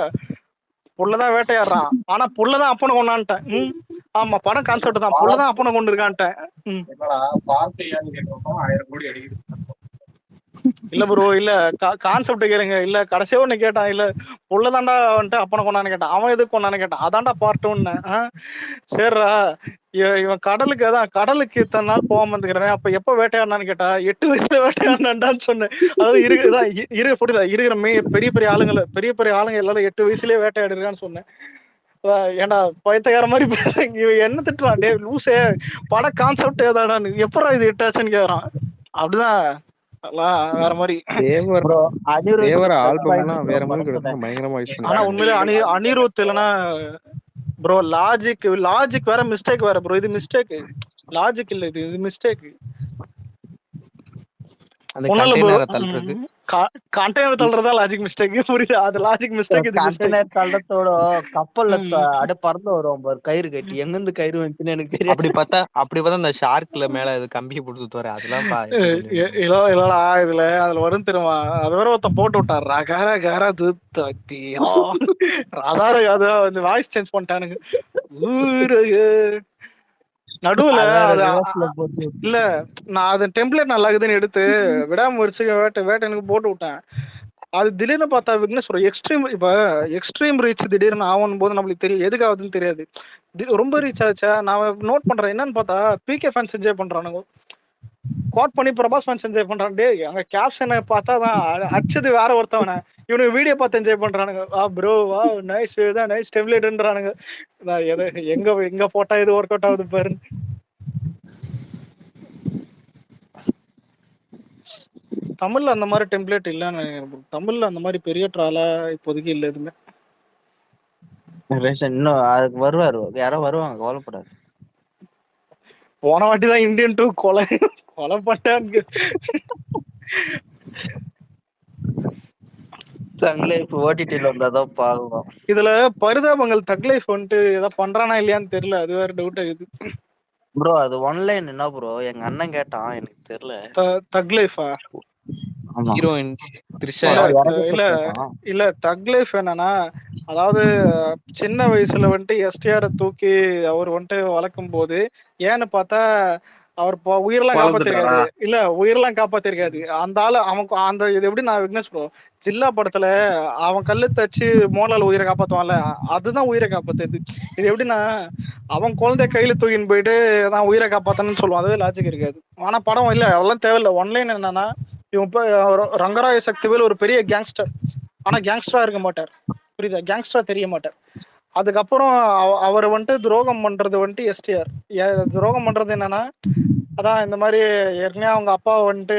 புள்ளதான் வேட்டையாடுறான், ஆனா புள்ளதான் அப்பனை கொண்டான்ட்டேன். ஆமா, படம் கான்செப்ட் தான், புள்ளதான் அப்பனை கொண்டு இருக்கான்ட்டேன். இல்ல ப்ரோ, இல்ல கான்செப்ட் கேளுங்க. இல்ல கடைசியா ஒண்ணு கேட்டான். இல்ல புள்ளதாண்டா வந்துட்டு அப்பனை கொண்டான்னு கேட்டான். அவன் எதுக்கு கொண்டான்னு கேட்டான். அதான்டா பார்ட் 1. சரிடா, இவன் கடலுக்கு இத்தனை நாள் போகாம இருந்துக்கிறேன். அப்ப எப்ப வேட்டையாடினான்னு கேட்டா 8 வயசுல வேட்டையாடினான்னு சொன்னேன். அதாவது புரியுதா? இருக்கிற பெரிய பெரிய ஆளுங்க எல்லாரும் 8 வயசுலயே வேட்டையாடுறான்னு சொன்னேன். ஏன்டா பைத்தியக்கார மாதிரி இவன் என்ன திட்டுறான்? டே லூசே, பட கான்செப்ட் ஏதாடான்னு, எப்படா இது இட்டாச்சுன்னு கேக்குறான். அப்படிதான் வேற மாதிரி. ஆனா உண்மையிலே அனிருத் இல்லைன்னா ப்ரோ லாஜிக் வேற, மிஸ்டேக் வேற ப்ரோ. இது மிஸ்டேக், லாஜிக் இல்ல, இது மிஸ்டேக். கண்டெய்னர் தள்ளுறதா லாஜிக் மிஸ்டேக், புரியுதா? அது லாஜிக் மிஸ்டேக், இது கண்டெய்னர் தள்ளத்தோட கப்பல்ல அடு பறந்து வரும் பாரு கயிறு கட்டி, எங்க இருந்து கயிறு வந்துச்சுன்னு எனக்கு தெரியும். அப்படி பார்த்தா அந்த ஷார்க்ல மேல கம்பியை போட்டு தோற அதெல்லாம் இல்லடா, அதுல வரும் தெரியுமா? அது வேற ஒருத்தன் போட்டு விட்டாரு, கர அதாவது வாய்ஸ் சேஞ்ச் பண்ணிட்டானுங்க நடுவுல. இல்ல நான் அது டெம்ப்ளேட் நல்லா இருக்குதுன்னு எடுத்து விடாமுயற்சி வேட்டைனுக்கு போட்டு விட்டேன். அது திடீர்னு பார்த்தா விக்னேஷ் எக்ஸ்ட்ரீம் ரீச் திடீர்னு ஆகும் போது நம்மளுக்கு தெரியும் எதுக்கு ஆகுதுன்னு தெரியாது. ரொம்ப ரீச் ஆச்சா நான் நோட் பண்றேன். என்னன்னு பார்த்தா பிகே ஃபேன்ஸ் என்ஜாய் பண்றானுங்க, கோட் பண்ணி பிரபாஸ் ஃபேன்ஸ் என்ஜாய் பண்றான். டே அங்க கேப்ஷனை பார்த்தா தான் அடிச்சது வேற ஒருத்தவன, இவனுக்கு வீடியோ பார்த்து என்ஜாய் பண்றானுங்க. ப்ரோ வா நைஸ் தான், நைஸ் டெம்ப்ளேட்ன்றானுங்க. எங்க போட்டா இது ஒர்க் அவுட் ஆகுது பாரு. தமிழ்ல அந்த மாதிரி டெம்ப்ளேட் இல்லன்னு நினைக்கிறேன். தமிழ்ல அந்த மாதிரி பெரிய ட்ராலா இப்போதைக்கு இல்ல எதுவுமே. இன்னும் அதுக்கு வருவாரு, யாரோ வருவாங்க, கவலைப்படாது. போன வாட்டி தான் இந்தியன் 2 கொலை பண்ணிட்டாங்க. இதுல பரிதாபங்கள் தக் லைஃப் வந்துட்டு ஏதாவது பண்றானா இல்லையான்னு தெரியல, அது வேற டவுட் ஆகுது ப்ரோ. அது ஒன்லைன் என்ன ப்ரோ? எங்க அண்ணன் கேட்டான், எனக்கு தெரியல. தக் லைஃபா? ஹீரோயின் இல்ல தக் லைஃப் என்னன்னா, அதாவது சின்ன வயசுல வந்துட்டு எஸ்டிஆர் தூக்கி அவர் வந்துட்டு வளர்க்கும் போது ஏன்னு பார்த்தா அவர் உயிரெல்லாம் காப்பாத்திருக்காது. இல்ல உயிரெல்லாம் காப்பாத்திருக்காது அந்த ஆளு. அவன் அந்த இது எப்படி நான் விக்னேஷ் ப்ரோ ஜில்லா படத்துல அவன் கல்லு தச்சு மோனலால் உயிரை காப்பாத்துவான்ல, அதுதான் உயிரை காப்பாத்துது. இது எப்படின்னா அவன் குழந்தைய கையில தூக்கின்னு போயிட்டு தான் உயிரை காப்பாத்தணும்னு சொல்லுவான். அதுவே லாஜிக் இருக்காது. ஆனா படம் இல்ல, அவெல்லாம் தேவையில்ல. ஒன்லைன் என்னன்னா இவன் ரங்கராய சக்திவேல் ஒரு பெரிய கேங்ஸ்டர், ஆனா கேங்ஸ்டரா இருக்க மாட்டார், புரியுதா? கேங்ஸ்டரா தெரிய மாட்டார். அதுக்கப்புறம் அவர் வந்துட்டு துரோகம் பண்றது வந்துட்டு எஸ்டிஆர். துரோகம் பண்றது என்னன்னா, அதான் இந்த மாதிரி ஏற்கனவே அவங்க அப்பாவை வந்துட்டு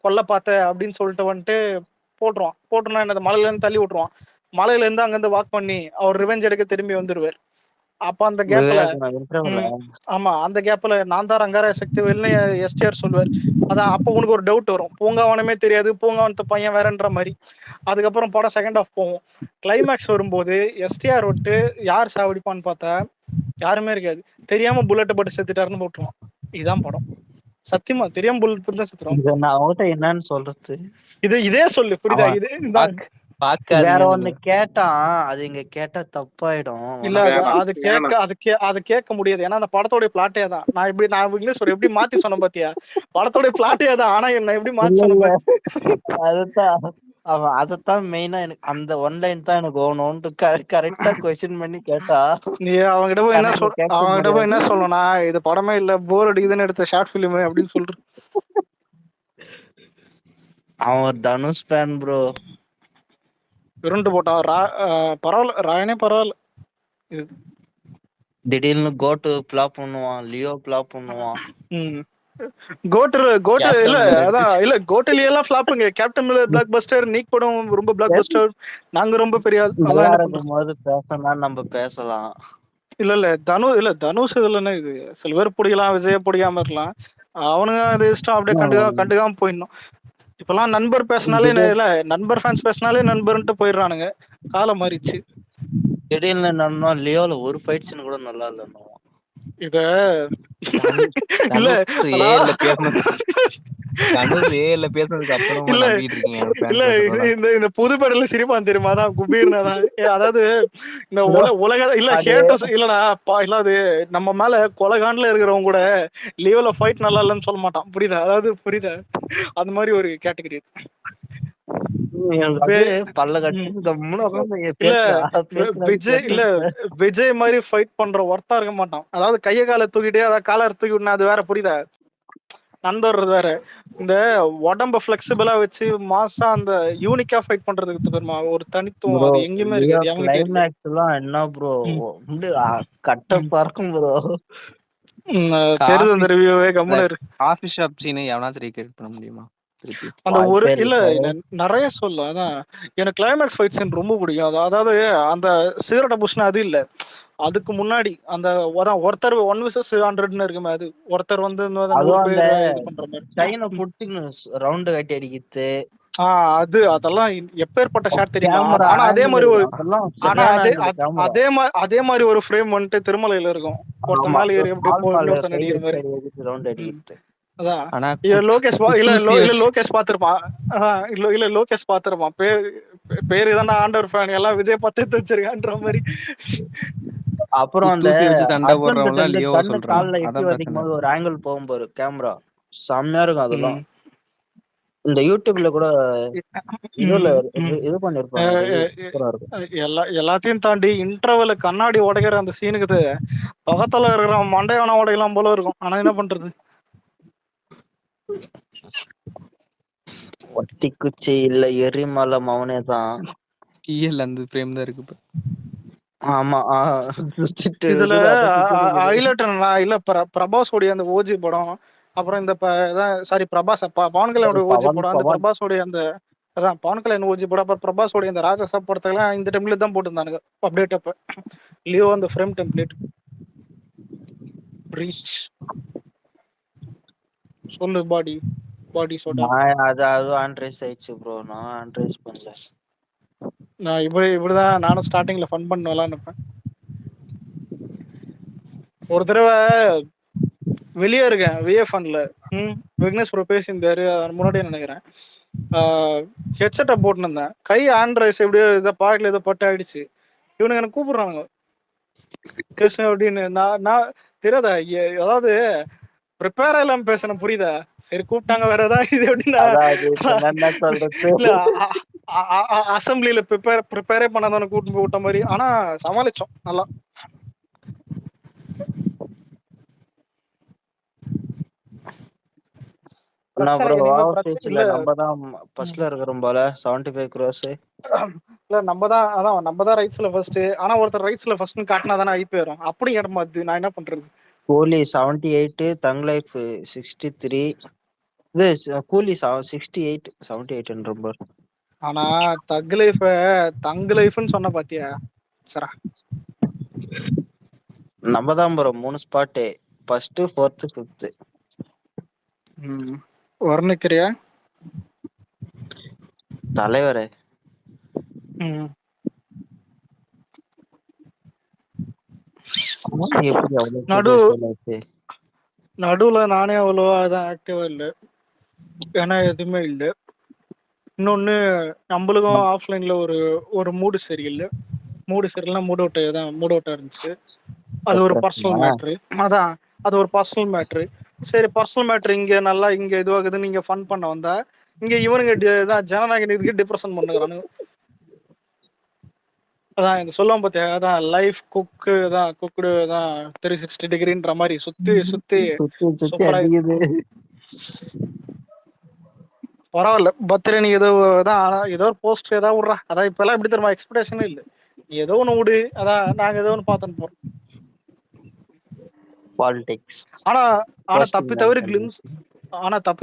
கொல்ல பார்த்த அப்படின்னு சொல்லிட்டு வந்துட்டு போட்டுருவான். என்னது மலையில இருந்து தள்ளி விட்டுருவான். மலையில இருந்து அங்கிருந்து வாக் பண்ணி அவர் ரிவெஞ்ச் எடுக்க திரும்பி வந்துருவார். அப்ப அந்த கேப்ல ஆமா அந்த கேப்ல நான் தான் ரங்கராய சக்திவேல்னு எஸ்டிஆர் சொல்லுவார். அதான் அப்ப உனக்கு ஒரு டவுட் வரும், பூங்காவனமே தெரியாது, பூங்காவனத்து பையன் வேறன்ற மாதிரி. அதுக்கப்புறம் படம் செகண்ட் ஹாஃப் போகும். கிளைமேக்ஸ் வரும்போது எஸ்டிஆர் விட்டு யார் சாவடிப்பான்னு பார்த்தா யாருமே இருக்காது. தெரியாம புல்லட் போட்டு செத்துட்டாருன்னு போட்டுருவான். இதுதான் படம். சத்தியமா தெரியாம புல்லட் போட்டு தான் செத்துருவான். என்னன்னு சொல்றது, இதே சொல்லு, புரியுதா? இது வேற ஒண்ணு கேட்டான், அது இங்க கேட்டா தப்பாயிடும். இல்ல அது கேட்க முடியாது. ஏன்னா அந்த படத்தோட பிளாட்டே தான். நான் இங்கிலீஷ் எப்படி மாத்தி சொன்ன பாத்தியா? படத்தோட பிளாட்டே தான், ஆனா என்ன எப்படி மாத்தி சொன்ன? அதுதான் அதத்தான் மெயினா எனக்கு அந்த ஒன்லைன் தான் எனக்கு ஓணும்னு கரெக்டா கொஸ்டின் பண்ணி கேட்டா நீ அவங்ககிட்ட போய் என்ன சொல்லணும்னா, இது படமே இல்ல, போர் அடிக்குதுன்னு எடுத்த ஷார்ட் பிலிம் அப்படின்னு சொல்ற. அவன் தனுஷ் ஃபேன் ப்ரோ. உருண்டு போட்டான். பரவாயில்ல, ராயனே பரவாயில்ல. திடீர்னு கோட்டு பிளாப் பண்ணுவான், லியோ பிளாப் பண்ணுவான். கோட்டு இல்ல, அதான் இல்ல, கோட்டுல எல்லாம் ஃபிளாப்புங்க. கேப்டன் மில்லர் பிளாக் பஸ்டர், நீக் படம் ரொம்ப பிளாக் பஸ்டர். நாங்க ரொம்ப பெரிய போது பேசனா நம்ம பேசலாம். இல்ல தனுஷ் இதுல இது சில பேர் பிடிக்கலாம், விஜய பிடிக்காம இருக்கலாம். அவனுங்க அது இஷ்டம், அப்படியே கண்டுக்காம போயிடணும். இப்பெல்லாம் நண்பர் பேசினாலே இல்ல, நண்பர் ஃபேன்ஸ் பேசினாலே நண்பர்ன்ட்டு போயிடுறானுங்க. காலம் மாறிடுச்சு. திடீர்னு நம்ம லியோல ஒரு ஃபைட் சீன் கூட நல்லா இல்ல. இத இல்ல இந்த புது படத்துல சிரிப்பான் தெரியுமா? தான் குபீர்னாதான். அதாவது இந்த உலக இல்ல ஹேட்டர்ஸ் இல்லடா இல்லாது நம்ம மேல கொலகான்ல இருக்கிறவங்க கூட லியோல ஃபைட் நல்லா இல்லைன்னு சொல்ல மாட்டான், புரியுதா? அதாவது புரியுதா? அது மாதிரி ஒரு கேட்டகரி. விஜய் மாதிரி ஃபைட் பண்ற ஒர்த்தா இருக்க மாட்டான். அதாவது கைய கால தூக்கிட்டே அதாவது காலர் தூக்கி விடணும், அது வேற, புரியுதா? நண்பர்றது வேற. இந்த உடம்ப பிளெக்சிபிளா வச்சு மாசா அந்த யூனிக்கா ஃபைட் பண்றதுக்கு பெருமா ஒரு தனித்துவம் அது எங்கேயுமே இருக்காது. என்ன ப்ரோ கட்ட பறக்கும் ப்ரோ. தெரியுது அந்த ரிவ்யூவே. கம்முனு இரு. காஃபி ஷாப் சீனை எவனாச்சும் ரீக்ரியேட் பண்ண முடியுமா? அந்த ஒரு இல்ல நிறைய சொல்ல. அதான் எனக்கு கிளைமேக்ஸ் ஃபைட் சீன் ரொம்ப பிடிக்கும். அதாவது அந்த சிகரெட்டை புஷ்னா அது இல்ல, அதுக்கு முன்னாடி அந்த ஒருத்தர் 1 vs 100ன்னு இருக்குமே, அது ஒருத்தர் வந்து ரவுண்ட் கட்டி அடிக்கிறது. அது அதெல்லாம் எப்பேற்பட்ட ஷாட் தெரியுமா? ஆனா அதே மாதிரி ஒரு ஃப்ரேம் வந்துட்டு திருமலையில இருக்கும். ஒருத்த மேல ஏறி எப்படி நடிக்கிற மாதிரி. அதான் லோகேஷ் லோகேஷ் பாத்திருப்பான். இல்ல லோகேஷ் பாத்திருப்பான். பேரு தானே ஆண்டவர் ஃபேன், எல்லாம் விஜய் பத்து வச்சிருக்கான்ற மாதிரி. அப்புறம் அந்த கால்ல எட்டி வரைக்கும் போது ஒரு ஆங்கிள் போகும் பாரு கேமரா, செம்மையா இருக்கும். அதெல்லாம் இந்த யூடியூப்ல கூட இது பண்ணிருப்பாங்க. எல்லாத்தையும் தாண்டி இன்டர்வெல்ல கண்ணாடி உடைக்கிற அந்த சீனுக்கு பக்கத்துல இருக்கிற மண்டையான உடையெல்லாம் போல இருக்கும். ஆனா என்ன பண்றது, ஒட்டி குச்சி இல்ல எரிமலை மவனே தான் அந்த ஃப்ரேம் தான் இருக்கு. ஆமா இதுல ஹைலைட் என்னன்னா, இல்ல பிரபாஸோடைய அந்த ஓஜி படம், அப்புறம் இந்த சாரி பிரபாஸ் பவன் கல்யாணோட ஓஜி படம், அந்த பிரபாஸோடைய அந்த அதான் பவன் கல்யாண் ஓஜி படம், அப்புறம் பிரபாஸோடைய இந்த ராஜசா படத்தெல்லாம் இந்த டெம்ப்ளேட் தான் போட்டுருந்தானுங்க அப்டேட். அப்ப லியோ அந்த ஃப்ரேம் டெம்ப்ளேட் ரீச் சொல்லு பாடி சோடா. அது ஆண்ட்ரைஸ் ஆயிடுச்சு ப்ரோ, நான் ஆண்ட்ரைஸ் பண்ணல. நான் இப்படிதான் நானும் ஸ்டார்டிங்ல ஃபன் பண்ணலாம் நினைப்பேன். ஒரு தடவை வெளியே இருக்கேன் விஎஃப்என்ல, விக்னேஷ் ப்ரோ பேசியிருந்தாரு முன்னாடியே நினைக்கிறேன். ஹெட்செட்டை போட்டுன்னு இருந்தேன், கை ஆண்ட்ராய்ஸ் எப்படியோ இதை பாக்கெட்ல ஏதோ பட்டு ஆயிடுச்சு. இவனுங்க எனக்கு கூப்பிடுறாங்க பேச அப்படின்னு. நான் தெரியாதா, அதாவது ப்ரிப்பேர் எல்லாம் பேசணும், புரியுதா? சரி கூப்பிட்டாங்க வேற ஏதாவது இது எப்படின்னா அசம்பிளில ப்ரிப்பேரே பண்ணாதவனை கூட்டிட்டு போய் விட்ட மாதிரி. ஆனா சமாளிச்சோம் நல்லா. பிரச்சனை ப்ரோ இனிமே வாவ் பிரச்சனை ஸ்டேஜ்ல இல்ல. நம்ம தான் ஃபர்ஸ்ட்ல இருக்கிறோம் போல 75 crores. இல்ல நம்ம தான் ரைட்ஸ்ல ஃபர்ஸ்ட். ஆனா ஒருத்தர் ரைட்ஸ்ல ஃபர்ஸ்ட்னு காட்டினா தானே ஐபி வரும். அப்படி ஏறமாது நான் என்ன பண்றது? கூலி 78, தங் லைஃப் 63, இது கூலி 68 ப்ரோ. ஆனா தங் லைஃப்னு சொன்ன பாத்தியா? சரா நம்ம தான் bro 3 spot, first, fourth, fifth. வர்ணிக்கிறியா தலைவரே? எப்படி அவ்வளவு நடுவுல நானே அவ்வளோவா அதான் ஆக்டிவா இல்லை. ஏன்னா எதுவுமே இல்லை. இன்னொன்னு நம்மளுக்கும் ஆஃப்லைன்ல ஒரு மூடு சரியில்லை. மூடு சரியில்லைன்னா மூட் அவுட்டா இருந்துச்சு. அது ஒரு பர்சனல் மேட்ரு. அதான் அது ஒரு பர்சனல் மேட்ரு. சரி, பர்சனல் மேட்ரு இங்க நல்லா இங்க இதுவாகுதுன்னு நீங்க ஃபன் பண்ண வந்தா இங்க இவனுங்க தான் ஜனநாயக இதுக்கு டிப்ரெஷன் பண்ணுறானு. அதான் இது சொல்லுவோம் பார்த்தியா, அதான் லைஃப் குக்கு தான், குக்குடு தான் 360 டிகிரின்ற மாதிரி சுத்தி சுத்தி சூப்பரா. பரவாயில்ல, பர்த்டே நீ ஏதோ தான் ஏதோ ஒரு போஸ்ட் ஏதாவது விட்றா. அதான் இப்ப எல்லாம் எப்படி தெரியுமா, எக்ஸ்பெக்டேஷனே இல்லை. ஏதோ ஒன்று விடு, அதான் நாங்க ஏதோ ஒன்று பார்த்துன்னு போறோம். பாலிடிக்ஸ். ஆனா தப்பி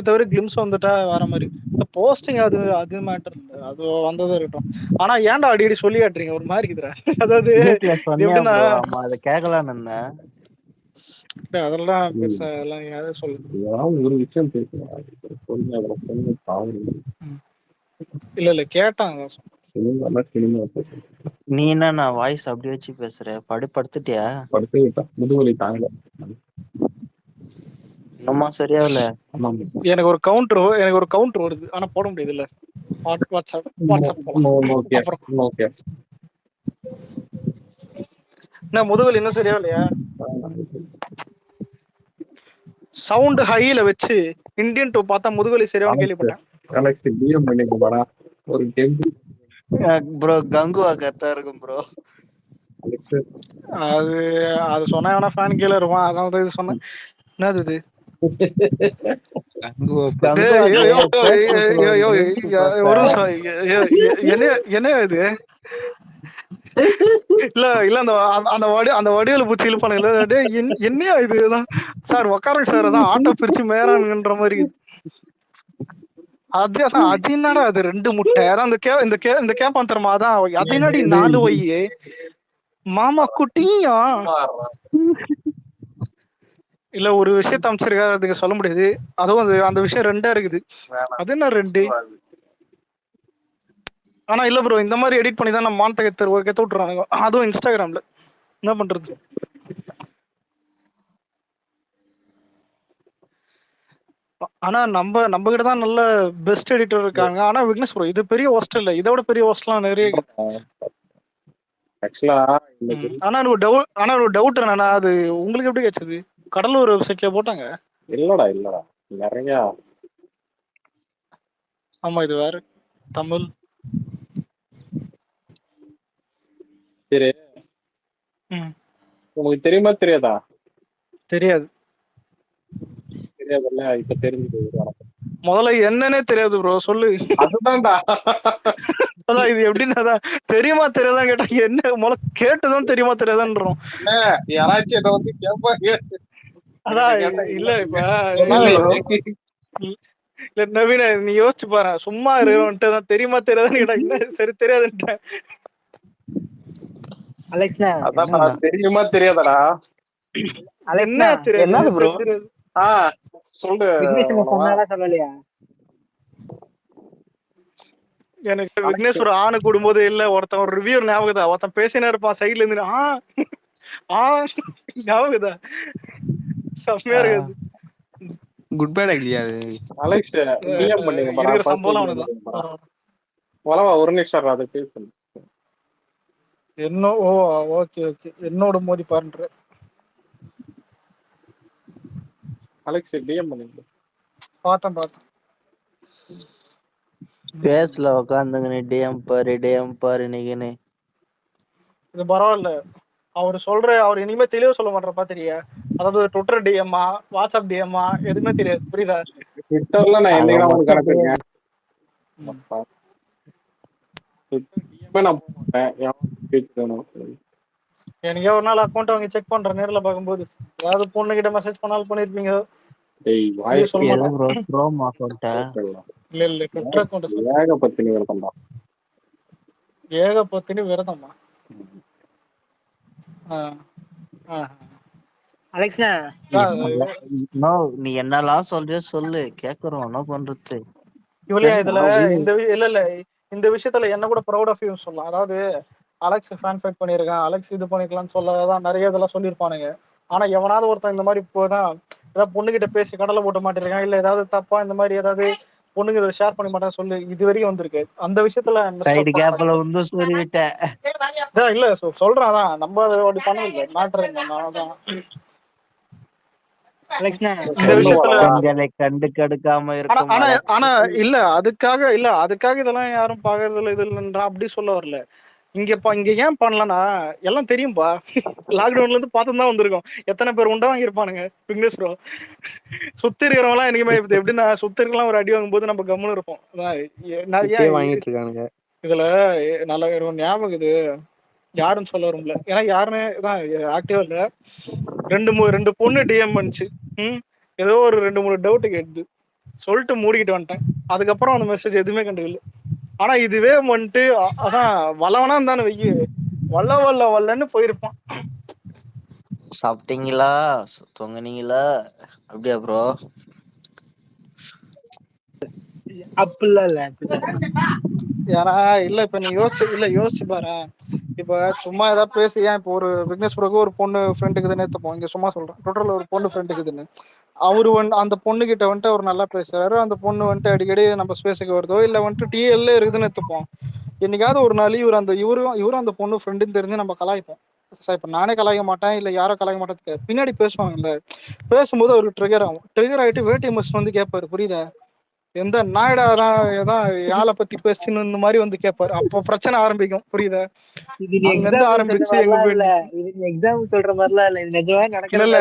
தவிர கிளிம்ஸ் வந்துட்டா வேற மாதிரி. இந்த போஸ்டிங் அது மேட்டர் இல்லை, அது வந்ததே இருக்கட்டும். ஆனா ஏன்டா அடிக்கடி சொல்லி காட்டுறீங்க ஒரு மாதிரி இருக்குதுடா. அதாவது எப்படின்னா அதெல்லாம் பெருசா அதெல்லாம் யாரும் சொல்லுங்க ஒரு விஷயம் இல்ல கேட்டாங்க. நீ என்ன வாய்ஸ் அப்படி வச்சு பேசுற? படுத்துட்டியா? முதுவலி தாங்கல, இன்னுமா சரியாகல? எனக்கு ஒரு கவுண்டர் வருது, ஆனா போட முடியுது இல்ல. வாட்ஸ்அப் என்ன முதுவலி இன்னும் சரியா இல்லையா? சவுண்ட் ஹைல வச்சு இந்தியன் 2 பார்த்தா முதுவலி சரியானு கேள்விப்பட்டேன். ப்ரோ கங்குவா கரெக்டா இருக்கும் ப்ரோ. அது சொன்னா வேணா ஃபேன் கீழே இருவான், அதான் இது சொன்னேன். என்னது இது? என்ன இது? இல்ல அந்த வடிவேலு பூச்சி இழுப்பானுங்க. என்னையா இதுதான் சார், உக்காருங்க சார், அதான் ஆட்டோ பிரிச்சு மேறானுங்கன்ற மாதிரி. அதான் அது என்னடா அது 2 முட்டை, அதான் இந்த கேப்பான் தரமா, அதான் அது என்னடி 4 ஒய்யே மாமா குட்டியா. இல்ல ஒரு விஷயத்த அமைச்சிருக்கா, அதுக்கு சொல்ல முடியாது. அதுவும் அந்த விஷயம் 2ஆ இருக்குது. அது என்ன 2? ஆனா இல்ல ப்ரோ, இந்த மாதிரி எடிட் பண்ணி தான் நம்ம மானத்தை கெத்த விட்டுறானுங்க, அதுவும் இன்ஸ்டாகிராம்ல. என்ன பண்றது? ஆனா நம்ம கிட்ட தான் நல்ல பெஸ்ட் எடிட்டர் இருக்காங்க. ஆனா விக்னேஷ் ப்ரோ, இது பெரிய ஒஸ்ட் இல்ல, இதோட பெரிய ஒஸ்ட்லாம் நிறைய இருக்குது. ஆனா ஒரு டவுட் என்னன்னா, அது உங்களுக்கு எப்படி கிடைச்சது? கடலூர் வெப்சைட்ல போட்டாங்க. இல்லடா நிறைய. ஆமா, இது வேற தமிழ். சரி, உங்களுக்கு தெரியுமா தெரியாதா? தெரியாது. தெரியாதுல்ல, இப்ப தெரிஞ்சுது. முதல்ல என்னன்னே தெரியாது ப்ரோ, சொல்லு. அதுதான்டா. அதான் இது எப்படின்னா, தெரியுமா தெரியாதான் கேட்டா என்ன முதல்ல கேட்டுதான் தெரியுமா தெரியாதான்றோம். யாராச்சும் என்ன வந்து கேட்பாங்க. அதான் இல்ல இப்ப இல்ல நவீன, நீ யோசிச்சு பாரு, சும்மா இருந்துட்டு தெரியுமா தெரியாதுன்னு கேட்டா என்ன சரி தெரியாதுன்ட்டேன். அதான் தெரியுமா தெரியாதடா? என்ன தெரியாது ப்ரோ? சொல்லு. சொல்லலையா எனக்கு விக்னேஸ்வர் ஆணு கூடும்போது இல்ல, ஒருத்தன் ஒரு ரிவ்யூ ஞாபகதா, ஒருத்தன் பேசினே இருப்பான் சைட்ல இருந்து, ஞாபகதா, செம்மையா இருக்காது. குட் பேட் இல்லையா அது? அலெக்ஸ் டிஎம் பண்ணீங்க பாரா, இருக்கிற சம்பளம் அவனுதான். வளவா ஒரு நிமிஷம் அதை பேசு. ஓ ஓகே என்னோட மோதி பாருன்ற. அலெக்ஸ் டிஎம் பண்ணீங்க. பார்த்தேன். பேஸ்ல உட்காந்துங்க டிஎம் பாரு நீங்கன்னு. இது பரவாயில்ல, அவர் இனிமே தெளிவா சொல்ல மாட்டார் பாத்திரியா. அதாவது ட்விட்டர் டிஎம்மா வாட்ஸ்அப் டிஎம்மா எதுவுமே தெரியாது, புரியுதா? ட்விட்டர்ல நான் அத என்னைக்கு உங்களுக்கு மட்டும் அப்படியே அனுப்பிருக்கேன். நான் போக மாட்டேன். எனக்கே ஒரு நாள் அக்கௌண்ட் அவங்க செக் பண்றேன் நேர்ல பார்க்கும்போது. ஏதாவது பொண்ணு கிட்ட மெசேஜ் பண்ணாலும் பண்ணிருப்பீங்க. சொல்ல எது மாட்டேன். ப்ரோ க்ரோம் அக்கௌண்ட்டா? இல்ல ட்விட்டர் அக்கௌண்ட் சொல்ல. ஏகபத்தினி விரதம் தான். ஏகபத்தினி விரதமா? அலெக்ஸ்னா நோ, நீ என்னெல்லாம் சொல்றியோ சொல்லு, கேக்குறோம். என்ன பண்றது? இவளையா இதுல இல்ல இந்த விஷயத்துல என்ன கூட ப்ரௌட் ஆஃப் யூ சொல்லலாம். அதாவது அலெக்ஸ் ஃபேன் ஃபைட் பண்ணியிருக்கான், அலெக்ஸ் இது பண்ணிக்கலாம்னு சொல்லதான் நிறைய இதெல்லாம் சொல்லியிருப்பானுங்க. ஆனா எவனாவது ஒருத்தன் இந்த மாதிரி இப்போதான் ஏதாவது பொண்ணுகிட்ட பேசி கடலை போட்டு மாட்டிருக்கான், இல்ல ஏதாவது தப்பா இந்த மாதிரி ஏதாவது பொண்ணுங்க இதை ஷேர் பண்ணி மாட்டான்னு சொல்லி இது வரைக்கும் வந்திருக்கு. அந்த விஷயத்துல சைடு கேப்ல வந்து சொல்லிவிட்டேன். இல்ல சொல்றேன். அதான் நம்ம அப்படி பண்ணல மாட்டுறேன். இந்த விஷயத்துல பெண்களை கண்டு கடுக்காம இருக்கும் ஆனா இல்ல அதுக்காக இதெல்லாம் யாரும் பாக்குறது இல்ல. இது இல்லைன்றா அப்படி சொல்ல வரல. இங்க ஏன் பண்ணலன்னா எல்லாம் தெரியும்பா. லாக்டவுன்ல இருந்து பார்த்துதான் வந்திருக்கோம். எத்தனை பேர் உண்டா வாங்கியிருப்பானுங்க விக்னேஷ் ப்ரோ. சுத்தி இருக்கிறவங்களாம் என்னைக்குமே எப்படின்னா சுத்தி இருக்கலாம் ஒரு அடி வாங்கும் போது நம்ம கம்முன்னு இருப்போம். வாங்கிட்டு இருக்கானுங்க. இதுல நல்ல ஞாபகம் இது யாருன்னு சொல்ல வரும்ல, ஏன்னா யாருமே இதான் ஆக்டிவா இல்ல. ரெண்டு பொண்ணு டிஎம் பண்ணுச்சு. ஏதோ ஒரு 2-3 டவுட் கேட்டுது சொல்லிட்டு மூடிக்கிட்டு வந்துட்டேன். அதுக்கப்புறம் அந்த மெசேஜ் எதுவுமே கண்டுக்கல. ஆனா இதுவே வந்துட்டு அதான் வல்லவனா இருந்தானு வெய்ய வல்லன்னு போயிருப்பான். சாப்பிட்டீங்களா, தொங்குனீங்களா, அப்படியா ப்ரோ? அப்படிலாம் இல்ல. ஏன்னா இல்ல இப்ப நீ யோசிச்சு பாரு. இப்ப சும்மா ஏதாவது பேசி ஏன் இப்போ ஒரு விக்னேஷ் ப்ரோக்கு ஒரு பொண்ணு ஃப்ரெண்டுக்குதுன்னு எடுத்துப்போம். இங்க சும்மா சொல்றேன், டோட்டல் ஒரு பொண்ணு ஃப்ரெண்டுக்குதுன்னு அவரு அந்த பொண்ணு கிட்ட வந்துட்டு அவர் நல்லா பேசுறாரு. அந்த பொண்ணு வந்துட்டு அடிக்கடி நம்ம ஸ்பேஸுக்கு வருதோ இல்ல வந்துட்டு டிஎல்ல இருக்குதுன்னு எடுத்துப்போம். என்னைக்காவது ஒரு நாள் இவரும் அந்த பொண்ணு ஃப்ரெண்டுன்னு தெரிஞ்சு நம்ம கலாய்ப்போம். இப்ப நானே கலாய்க்க மாட்டேன், இல்ல யாரும் கலாய்க்க மாட்டேன். பின்னாடி பேசுவாங்கல்ல, பேசும்போது அவருக்கு ட்ரிகர் ஆயிட்டு வேட்டி மஸ்ட் வந்து கேட்பாரு, புரியுதா? எந்த நாயடா தான் ஏதான் யாழை பத்தி பேசுன்னு இந்த மாதிரி வந்து கேட்பாரு. அப்போ பிரச்சனை ஆரம்பிக்கும், புரியுதா? அங்க இருந்து ஆரம்பிச்சு எங்க போயிட்டு சொல்ற மாதிரிலாம் இல்ல. இது நிஜமா நடக்கிற இல்ல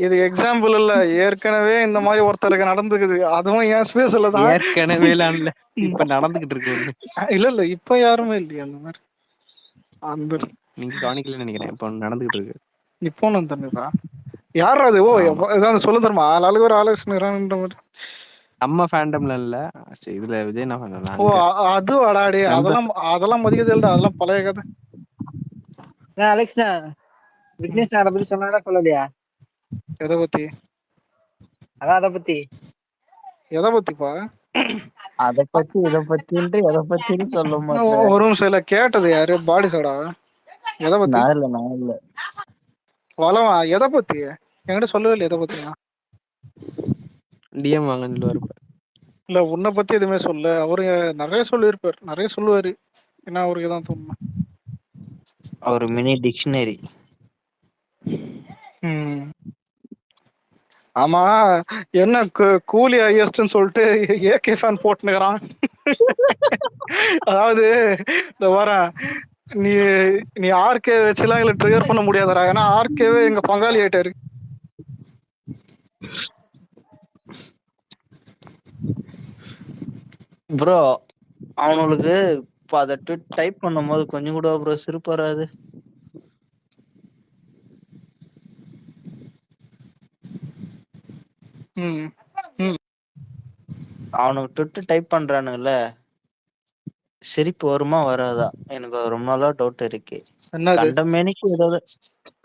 இது எக்ஸாம்பிள் இல்ல, ஏற்கனவே இந்த மாதிரி ஒருத்தருக்கு நடந்துக்குது. அதுவும் என் ஸ்பேஸ்ல தான். ஏற்கனவே இல்ல, இப்ப நடந்துகிட்டு இருக்கு ஒண்ணு. இல்ல இப்ப யாருமே இல்லையா அந்த மாதிரி? அந்த நீங்க கவனிக்கலன்னு நினைக்கிறேன். இப்ப நடந்துகிட்டு இருக்கு. இப்போ நான் தண்ணிதா யார் அது? ஓ ஏதாவது சொல்ல தருமா? ஆளுக்கு ஒரு ஆலோசனைன்ற மாதிரி. நம்ம ஃபேண்டம்ல இல்ல, இதுல விஜய் நான். ஓ அது அடாடி, அதெல்லாம் மதிக்கிறது இல்லடா, அதெல்லாம் பழைய கதை. அலெக்ஸ்னா விக்னேஷ் அதை பத்தி சொன்னாடா சொல்லலையா? எதை பத்தி? அதான் அதை பத்தி. எதை பத்திப்பா? அதை பத்தி இதை பத்தின்ட்டு எதை பத்தின்னு சொல்ல மாட்டேன். ஒரு நிமிஷம் இல்ல, கேட்டது யாரு? பாடி சோடா. எதை பத்தி? நான் இல்ல வளவா எதை பத்தி என்கிட்ட சொல்லவே இல்லை. எதை பத்தி டிஎம் வாங்கன்னு சொல்லுவாரு. இல்ல உன்னை பத்தி எதுவுமே சொல்ல. அவரு நிறைய சொல்லியிருப்பார், நிறைய சொல்லுவாரு. என்ன அவருக்கு தான் தோணும். ஒரு மினி டிக்ஷனரி. ஆமா, என்ன கூலி ஹையஸ்ட்னு சொல்லிட்டு ஏகே ஃபேன் போட்டுனுக்குறான். அதாவது இந்த வர நீ ஆர்கே வச்சுலாம் எங்களை ட்ரிகர் பண்ண முடியாதரா, ஏன்னா ஆர்கேவே எங்க பங்காளி ஆயிட்டாரு. ப்ரோ அவனுக்கு இப்ப அதை டைப் பண்ணும் போது கொஞ்சம் கூட ப்ரோ சிரிப்பு வராது. அவனுக்கு ட்விட்டர் டைப் பண்றானுங்கல்ல, சிரிப்பு வருமா வராதா? எனக்கு ரொம்ப நாளா டவுட் இருக்கு.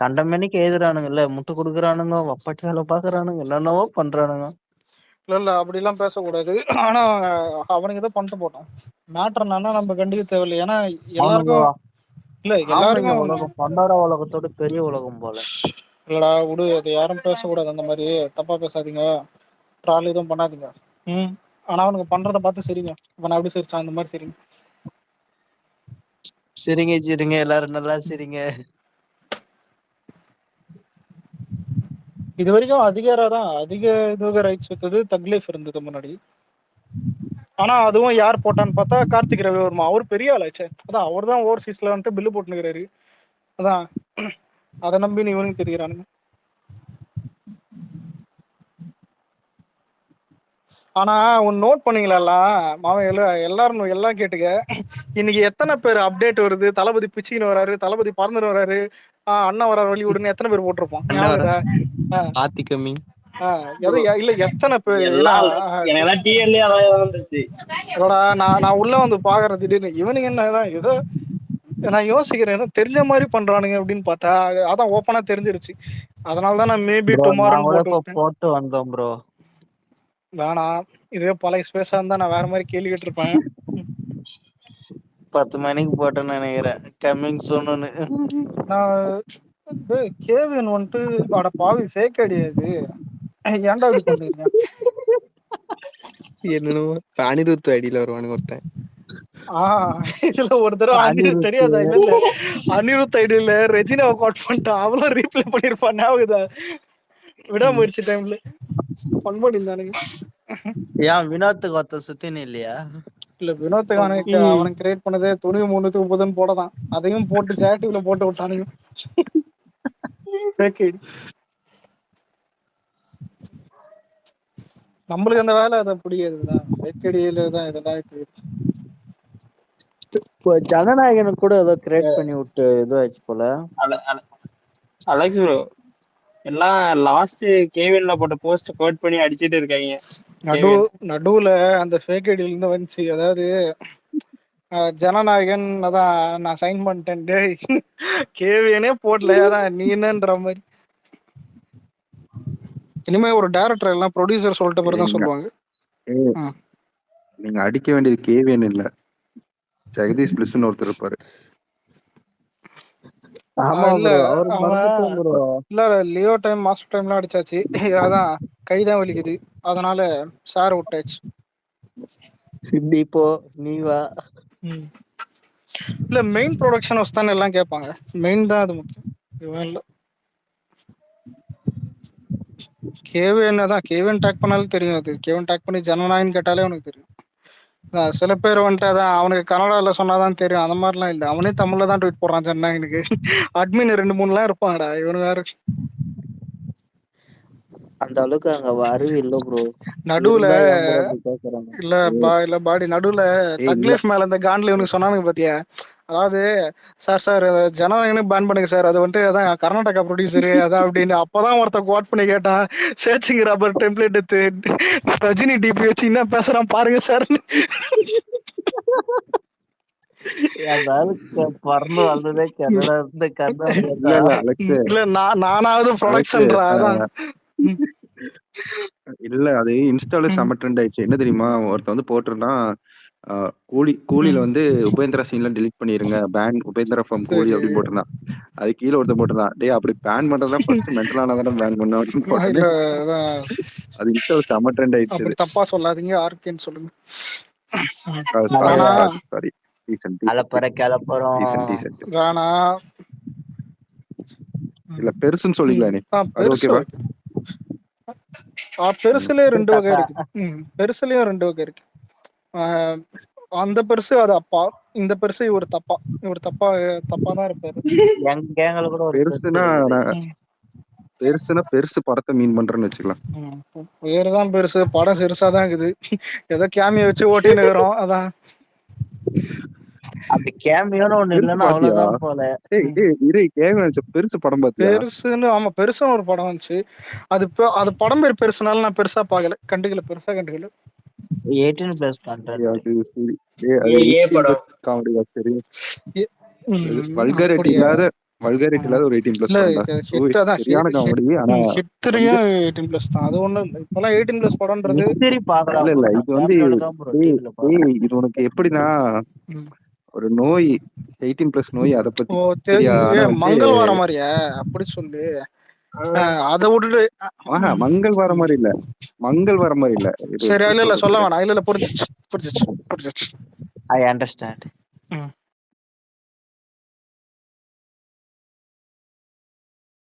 கண்டமேனிக்கு எழுதுறானுங்கல்ல, முட்டை கொடுக்குறானுங்க, வப்பாட்டி வேலை பாக்குறானுங்க, என்னென்னவோ பண்றானுங்க. இல்ல அப்படி எல்லாம் பேசக்கூடாது. ஆனா அவனுக்கு தான் பண்ணிட்டு போட்டோம். மேட்டர் என்னன்னா நம்ம கண்டிக்க தேவையில்லை. ஏன்னா எல்லாருக்கும் இல்ல எல்லாருக்கும் உலகம் பண்டார உலகத்தோட பெரிய உலகம் போல. இல்லடா விடு, அது யாரும் பேசக்கூடாது. அந்த மாதிரி தப்பா பேசாதீங்க, ட்ரால் எதுவும் பண்ணாதீங்க. ஆனா அவனுக்கு பண்றத பார்த்து சரிங்க. இப்ப நான் எப்படி சிரிச்சான் அந்த மாதிரி சரிங்க. சரிங்க எல்லாரும் நல்லா சரிங்க. இது வரைக்கும் அதிக இதுவாக ரைட்ஸ் வித்தது தக் லைஃப் இருந்தது முன்னாடி. ஆனா அதுவும் யார் போட்டான்னு பார்த்தா கார்த்திக் ரவிவர்மா. அவர் பெரிய ஆளாச்சே. அதான் அவர் தான் ஓவர்சீஸ்ல வந்துட்டு பில்லு போட்டுனுக்கிறாரு. அதான் அதை நம்பி நீ இவனுக்கு தெரிகிறானுங்க. ஆனா ஒன்னு நோட் பண்ணீங்களா மாவன் எல்லாரும் எல்லாம் கேட்டுக்க. இன்னைக்கு எத்தனை பேர் அப்டேட் வருது, தளபதி பிச்சின்னு வராரு, தளபதி பறந்துட்டு வராரு, அண்ணன் வராரு வழி விடுன்னு எத்தனை பேர் போட்டிருப்போம் ஞாபகம்? இல்ல எத்தனை பேர் நான் உள்ள வந்து பாக்குறேன் திடீர்னு இவனுங்க என்னதான் ஏதோ நான் யோசிக்கிறேன் ஏதோ தெரிஞ்ச மாதிரி பண்றானுங்க அப்படின்னு பார்த்தா அதான் ஓப்பனா தெரிஞ்சிருச்சு. அதனாலதான் நான் மேபி டுமாரோன்னு போட்டு வந்தோம் ப்ரோ. வேணாம், இதுவே பழைய ஸ்பேஸா இருந்தா நான் வேற மாதிரி கேள்வி கேட்டிருப்பேன். 10 மணிக்கு போட்டேன்னு நினைக்கிறேன் கம்மிங் சூன்னு. நான் கேவின் வந்துட்டு அட பாவி ஃபேக் அடியாது ஏன்டா இப்படி பண்றீங்க? என்னன்னு அனிருத் ஐடியில வருவானுங்க ஒருத்தன். இதுல ஒரு தடவை அனிருத் தெரியாதா? இல்ல இல்ல அனிருத் ஐடியில ரெஜினாவை காட் பண்ணிட்டான், அவளும் ரீப்ளே பண்ணிருப்பான் ஞாபகம் விடாமுயற்சி டைம்ல ஃபன் பண்ணிருந்தானுங்க. ஏன் வினோத்துக்கு ஒருத்த சுத்தின்னு இல்லையா? இல்ல வினோத்துக்கு அவனுக்கு கிரியேட் பண்ணதே துணி 330 போடதான், அதையும் போட்டு சேட்டிவ்ல போட்டு விட்டானுங்க. நம்மளுக்கு அந்த வேலை அதை பிடிக்கிறதுதான், வெக்கடியில தான் இதெல்லாம் இப்போ ஜனநாயகனுக்கு கூட ஏதோ கிரியேட் பண்ணி விட்டு இதுவாச்சு போல. அலெக்ஸ் ப்ரோ எல்லாம் லாஸ்ட் கேவின்ல போட்ட போஸ்ட் கோட் பண்ணி அடிச்சிட்டு இருக்காங்க. நடுவுல அந்த ஃபேக் ஐடியில இருந்து வந்துச்சு, அதாவது ஜனநாயகன் அதான் நான் சைன் பண்ணிட்டேன் டேய் கேவியனே போடல அதான் நீ என்னன்ற மாதிரி. இனிமே ஒரு டைரக்டர் எல்லாம் ப்ரொடியூசர் சொல்லிட்ட பிறகு தான் சொல்லுவாங்க. நீங்க அடிக்க வேண்டியது கேவியன் இல்ல, ஜெகதீஷ் பிளிஸ்னு ஒருத்தர் இருப்பாரு. இல்ல லியோ டைம் மாஸ்டர் டைம்லாம் அடிச்சாச்சு, அதான் கைதான் வலிக்குது, அதனால சார் விட்டாச்சு. இப்போ நீ வா. இல்ல மெயின் ப்ரொடக்ஷன் வஸ்தானே எல்லாம் கேட்பாங்க, மெயின் தான் அது முக்கியம். இவன் இல்ல கேவின் தான், கேவின் டேக் பண்ணாலும் தெரியும், அது கேவின் டேக் பண்ணி ஜனநாயகன் கேட்டாலே உனக்கு தெரியும். சில பேர் வந்துட்டு அதான் அவனுக்கு கன்னடால சொன்னாதான் தெரியும், அந்த மாதிரிலாம் இல்லை, அவனே தமிழ்ல தான் ட்வீட் போடுறான் ஜனநாயகனுக்கு. அட்மின் 2-3 இருப்பாங்கடா, இவனு வேற அந்த அளவுக்கு அங்க அறிவு இல்ல ப்ரோ. நடுவுல இல்ல பாடி நடுவுல தக்லீஃப் மேல இந்த காண்ட்ல இவனுக்கு சொன்னானுங்க பாத்தியா, அதாவது சார் ஜனநாயகனுக்கு பேன் பண்ணுங்க சார், அது வந்துட்டு அதான் கர்நாடகா ப்ரொடியூசரு அதான் அப்படின்னு. அப்பதான் ஒருத்தன் கோட் பண்ணி கேட்டான், சேர்ச்சிங் ரப்பர் டெம்ப்ளேட் எடுத்து ரஜினி டிபி வச்சு என்ன பேசுறான் பாருங்க சார். நானாவது ப்ரொடக்ஷன்ரா அதான். இல்ல அது இன்ஸ்டால செம ட்ரெண்ட் ஆயிடுச்சு. என்ன தெரியுமா, ஒருத்த வந்து போட்டிருந்தான், கூலில வந்து உபேந்திரா சீன்லாம் டெலிட் பண்ணிருங்க, பேன் உபேந்திரா ஃப்ரம் கூலி அப்படின்னு போட்டிருந்தான். அது கீழே ஒருத்த போட்டிருந்தான், டே அப்படி பேன் பண்றதா ஃபர்ஸ்ட் மென்டலான தானே பேன் பண்ணும் அப்படின்னு போட்டேன். அது இன்ஸ்டால செம ட்ரெண்ட் ஆயிடுச்சு. தப்பா சொல்லாதீங்க, ஆர்கேன்னு சொல்லுங்க. சாரி இல்ல பெருசுன்னு சொல்லிக்கலானே, பெருசுலயே 2 வகை இருக்கு. பெருசுலயும் 2 வகை இருக்கு. அந்த பெருசு அது அப்பா, இந்த பெருசு இவர் தப்பாதான் இருப்பாரு. பெருசுனா பெருசு படத்தை மீன் பண்றேன்னு வச்சுக்கலாம். பேருதான் பெருசு, படம் சிறுசாதான் இருக்குது, ஏதோ கேமிய வச்சு ஓட்டின்னு இருக்கிறோம். அதான் அப்படி கேமியோன்னு ஒண்ணு இல்லன்னா அவ்வளவுதான் போல. பெருசு படம் பாத்தியா? பெருசுன்னு ஆமா, பெருசும் ஒரு படம் வந்துச்சு, அது படம் பேர் பெருசுனால நான் பெருசா பாக்கல, பெருசா கண்டுக்கல. 18+ கண்டென்ட். வல்கரிட்டி இல்லாத ஒரு 18+ சரியான காமெடி. ஆனா ஹிஸ்டரியும் 18+ தான், அது ஒண்ணு இல்ல. இப்பெல்லாம் 18+ படம்ன்றது இல்ல இது வந்து இது உனக்கு எப்படின்னா ஒரு நோய் 18+ நோய், அத பத்தி மங்கள்வார மாதிரியா அப்படி சொல்லு. அத விட்டுட்டு மங்கள்வார மாதிரி இல்ல, மங்கள்வார மாதிரி இல்ல. சரி இல்ல சொல்ல வேணாம், இல்ல புரிஞ்சிச்சு. I understand.